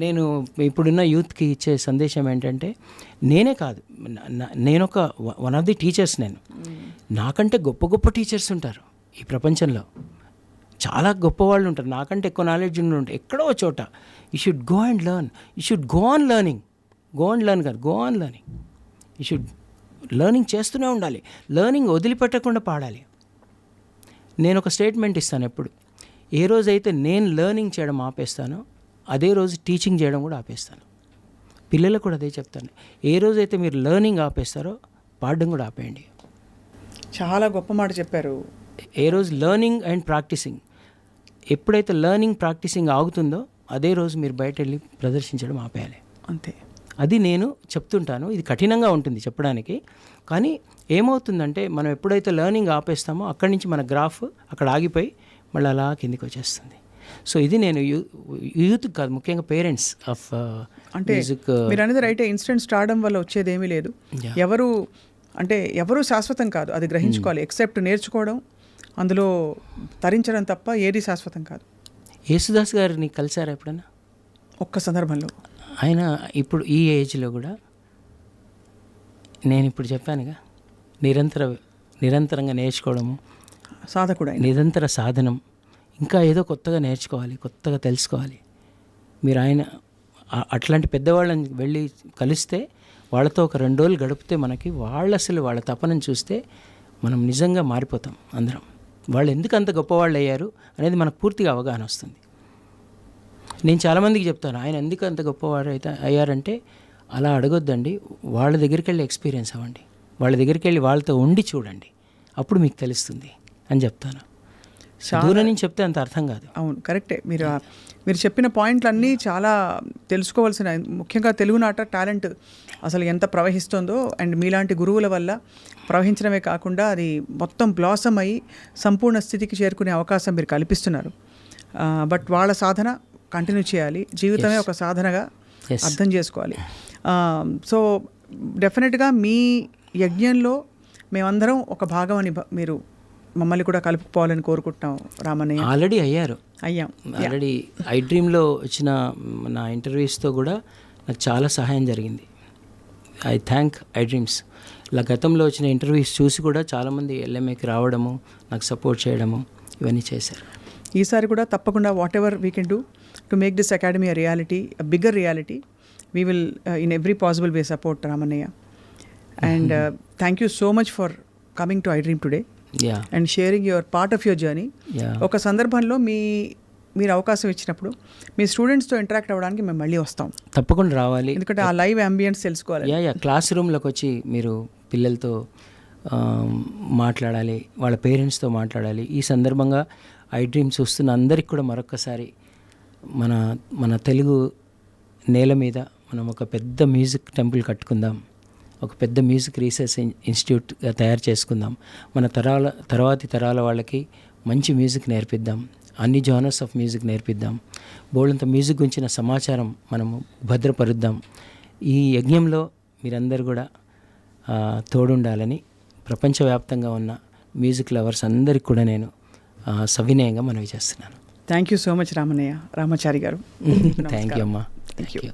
నేను ఇప్పుడున్న యూత్కి ఇచ్చే సందేశం ఏంటంటే, నేనే కాదు, నేనొక వన్ ఆఫ్ ది టీచర్స్. నాకంటే గొప్ప గొప్ప టీచర్స్ ఉంటారు ఈ ప్రపంచంలో, చాలా గొప్ప వాళ్ళు ఉంటారు, నాకంటే ఎక్కువ నాలెడ్జ్ ఉంటారు ఎక్కడో చోట. You should go and learn, you should go on learning, you should learning చేస్తూనే ఉండాలి. లెర్నింగ్ వదిలిపెట్టకుండా పాడాలి. నేను ఒక స్టేట్మెంట్ ఇస్తాను ఎప్పుడు, ఏ రోజైతే నేను లెర్నింగ్ చేయడం ఆపేస్తానో అదే రోజు టీచింగ్ చేయడం కూడా ఆపేస్తాను. పిల్లలకు కూడా అదే చెప్తాను, ఏ రోజైతే మీరు లెర్నింగ్ ఆపేస్తారో పాడడం కూడా ఆపేయండి. చాలా గొప్ప మాట చెప్పారు. ఏ రోజు లెర్నింగ్ అండ్ ప్రాక్టీసింగ్, ఎప్పుడైతే లెర్నింగ్ ప్రాక్టీసింగ్ ఆగుతుందో అదే రోజు మీరు బయట వెళ్ళి ప్రదర్శించడం ఆపేయాలి. అంతే. అది నేను చెప్తుంటాను. ఇది కఠినంగా ఉంటుంది చెప్పడానికి, కానీ ఏమవుతుందంటే మనం ఎప్పుడైతే లెర్నింగ్ ఆపేస్తామో అక్కడి నుంచి మన గ్రాఫ్ అక్కడ ఆగిపోయి మళ్ళీ అలా కిందికి వచ్చేస్తుంది. సో ఇది నేను యూత్ కాదు, ముఖ్యంగా పేరెంట్స్ ఆఫ్ అంటే మీరు అనేది రైటే. ఇన్స్టెంట్ స్టార్డమ్ వల్ల వచ్చేది ఏమీ లేదు. ఎవరు శాశ్వతం కాదు, అది గ్రహించుకోవాలి. ఎక్సెప్ట్ నేర్చుకోవడం, అందులో తరించడం తప్ప ఏది శాశ్వతం కాదు. యేసుదాస్ గారిని కలిసారా ఎప్పుడన్నా? ఒక్క సందర్భంలో. ఆయన ఇప్పుడు ఈ ఏజ్లో కూడా, నేను ఇప్పుడు చెప్పానుగా, నిరంతరంగా నేర్చుకోవడము, సాధకుడు, నిరంతర సాధనం, ఇంకా ఏదో కొత్తగా నేర్చుకోవాలి, కొత్తగా తెలుసుకోవాలి. మీరు ఆయన అట్లాంటి పెద్దవాళ్ళని వెళ్ళి కలిస్తే, వాళ్ళతో ఒక 2 రోజులు గడిపితే మనకి వాళ్ళ తపనను చూస్తే మనం నిజంగా మారిపోతాం అందరం. వాళ్ళు ఎందుకు అంత గొప్పవాళ్ళు అయ్యారు అనేది మనకు పూర్తిగా అవగాహన వస్తుంది. నేను చాలామందికి చెప్తాను, ఆయన ఎందుకు అంత గొప్పవారు అయ్యారంటే, అలా అడగొద్దండి, వాళ్ళ దగ్గరికి వెళ్ళి ఎక్స్పీరియన్స్ అవ్వండి, వాళ్ళ దగ్గరికి వెళ్ళి వాళ్ళతో ఉండి చూడండి, అప్పుడు మీకు తెలుస్తుంది అని చెప్తాను. దూరం నుంచి చెప్తే అంత అర్థం కాదు. అవును, కరెక్టే. మీరు చెప్పిన పాయింట్లన్నీ చాలా తెలుసుకోవాల్సిన, ముఖ్యంగా తెలుగునాట టాలెంట్ అసలు ఎంత ప్రవహిస్తుందో, అండ్ మీలాంటి గురువుల వల్ల ప్రవహించడమే కాకుండా అది మొత్తం బ్లాసమ్ అయ్యి సంపూర్ణ స్థితికి చేరుకునే అవకాశం మీరు కల్పిస్తున్నారు. బట్ వాళ్ళ సాధన కంటిన్యూ చేయాలి, జీవితమే ఒక సాధనగా అర్థం చేసుకోవాలి. సో డెఫినెట్గా మీ యజ్ఞంలో మేమందరం ఒక భాగం అని మీరు మమ్మల్ని కూడా కలుపుకోవాలని కోరుకుంటున్నాం రామన్నయ్య. ఆల్రెడీ అయ్యారు. అయ్యాం. ఆల్రెడీ ఐ డ్రీమ్లో వచ్చిన నా ఇంటర్వ్యూస్తో కూడా నాకు చాలా సహాయం జరిగింది. I thank I dreams. ఇలా గతంలో వచ్చిన ఇంటర్వ్యూస్ చూసి కూడా చాలామంది ఎల్ఎంఏకి రావడము, నాకు సపోర్ట్ చేయడము ఇవన్నీ చేశారు. ఈసారి కూడా తప్పకుండా whatever we can do to make this academy a reality, a bigger reality, we will in every possible way support Ramannayya. And thank you so much for coming to I dream today and sharing your part of your journey. ఒక సందర్భంలో మీరు అవకాశం ఇచ్చినప్పుడు మీ స్టూడెంట్స్తో interact అవ్వడానికి మేము మళ్ళీ వస్తాం. తప్పకుండా రావాలి, ఎందుకంటే ఆ లైవ్ అంబియన్స్ తెలుసుకోవాలి. క్లాస్ రూమ్లోకి వచ్చి మీరు పిల్లలతో మాట్లాడాలి, వాళ్ళ పేరెంట్స్తో మాట్లాడాలి. ఈ సందర్భంగా ఐ డ్రీమ్ చూస్తున్న అందరికి కూడా మరొక్కసారి మన తెలుగు నేల మీద మనం ఒక పెద్ద మ్యూజిక్ టెంపుల్ కట్టుకుందాం, ఒక పెద్ద మ్యూజిక్ రీసెర్చ్ ఇన్స్టిట్యూట్గా తయారు చేసుకుందాం. మన తర్వాతి తరాల వాళ్ళకి మంచి మ్యూజిక్ నేర్పిద్దాం, అన్ని జానర్స్ ఆఫ్ మ్యూజిక్ నేర్పిద్దాం, బోల్డంత మ్యూజిక్ గురించిన సమాచారం మనము భద్రపరుద్దాం. ఈ యజ్ఞంలో మీరందరూ కూడా తోడుండాలని ప్రపంచవ్యాప్తంగా ఉన్న మ్యూజిక్ లవర్స్ అందరికి కూడా నేను సవినయంగా మనవి చేస్తున్నాను. Thank you so much Ramannayya, Ramachari గారు. థ్యాంక్ యూ అమ్మా. Thank you.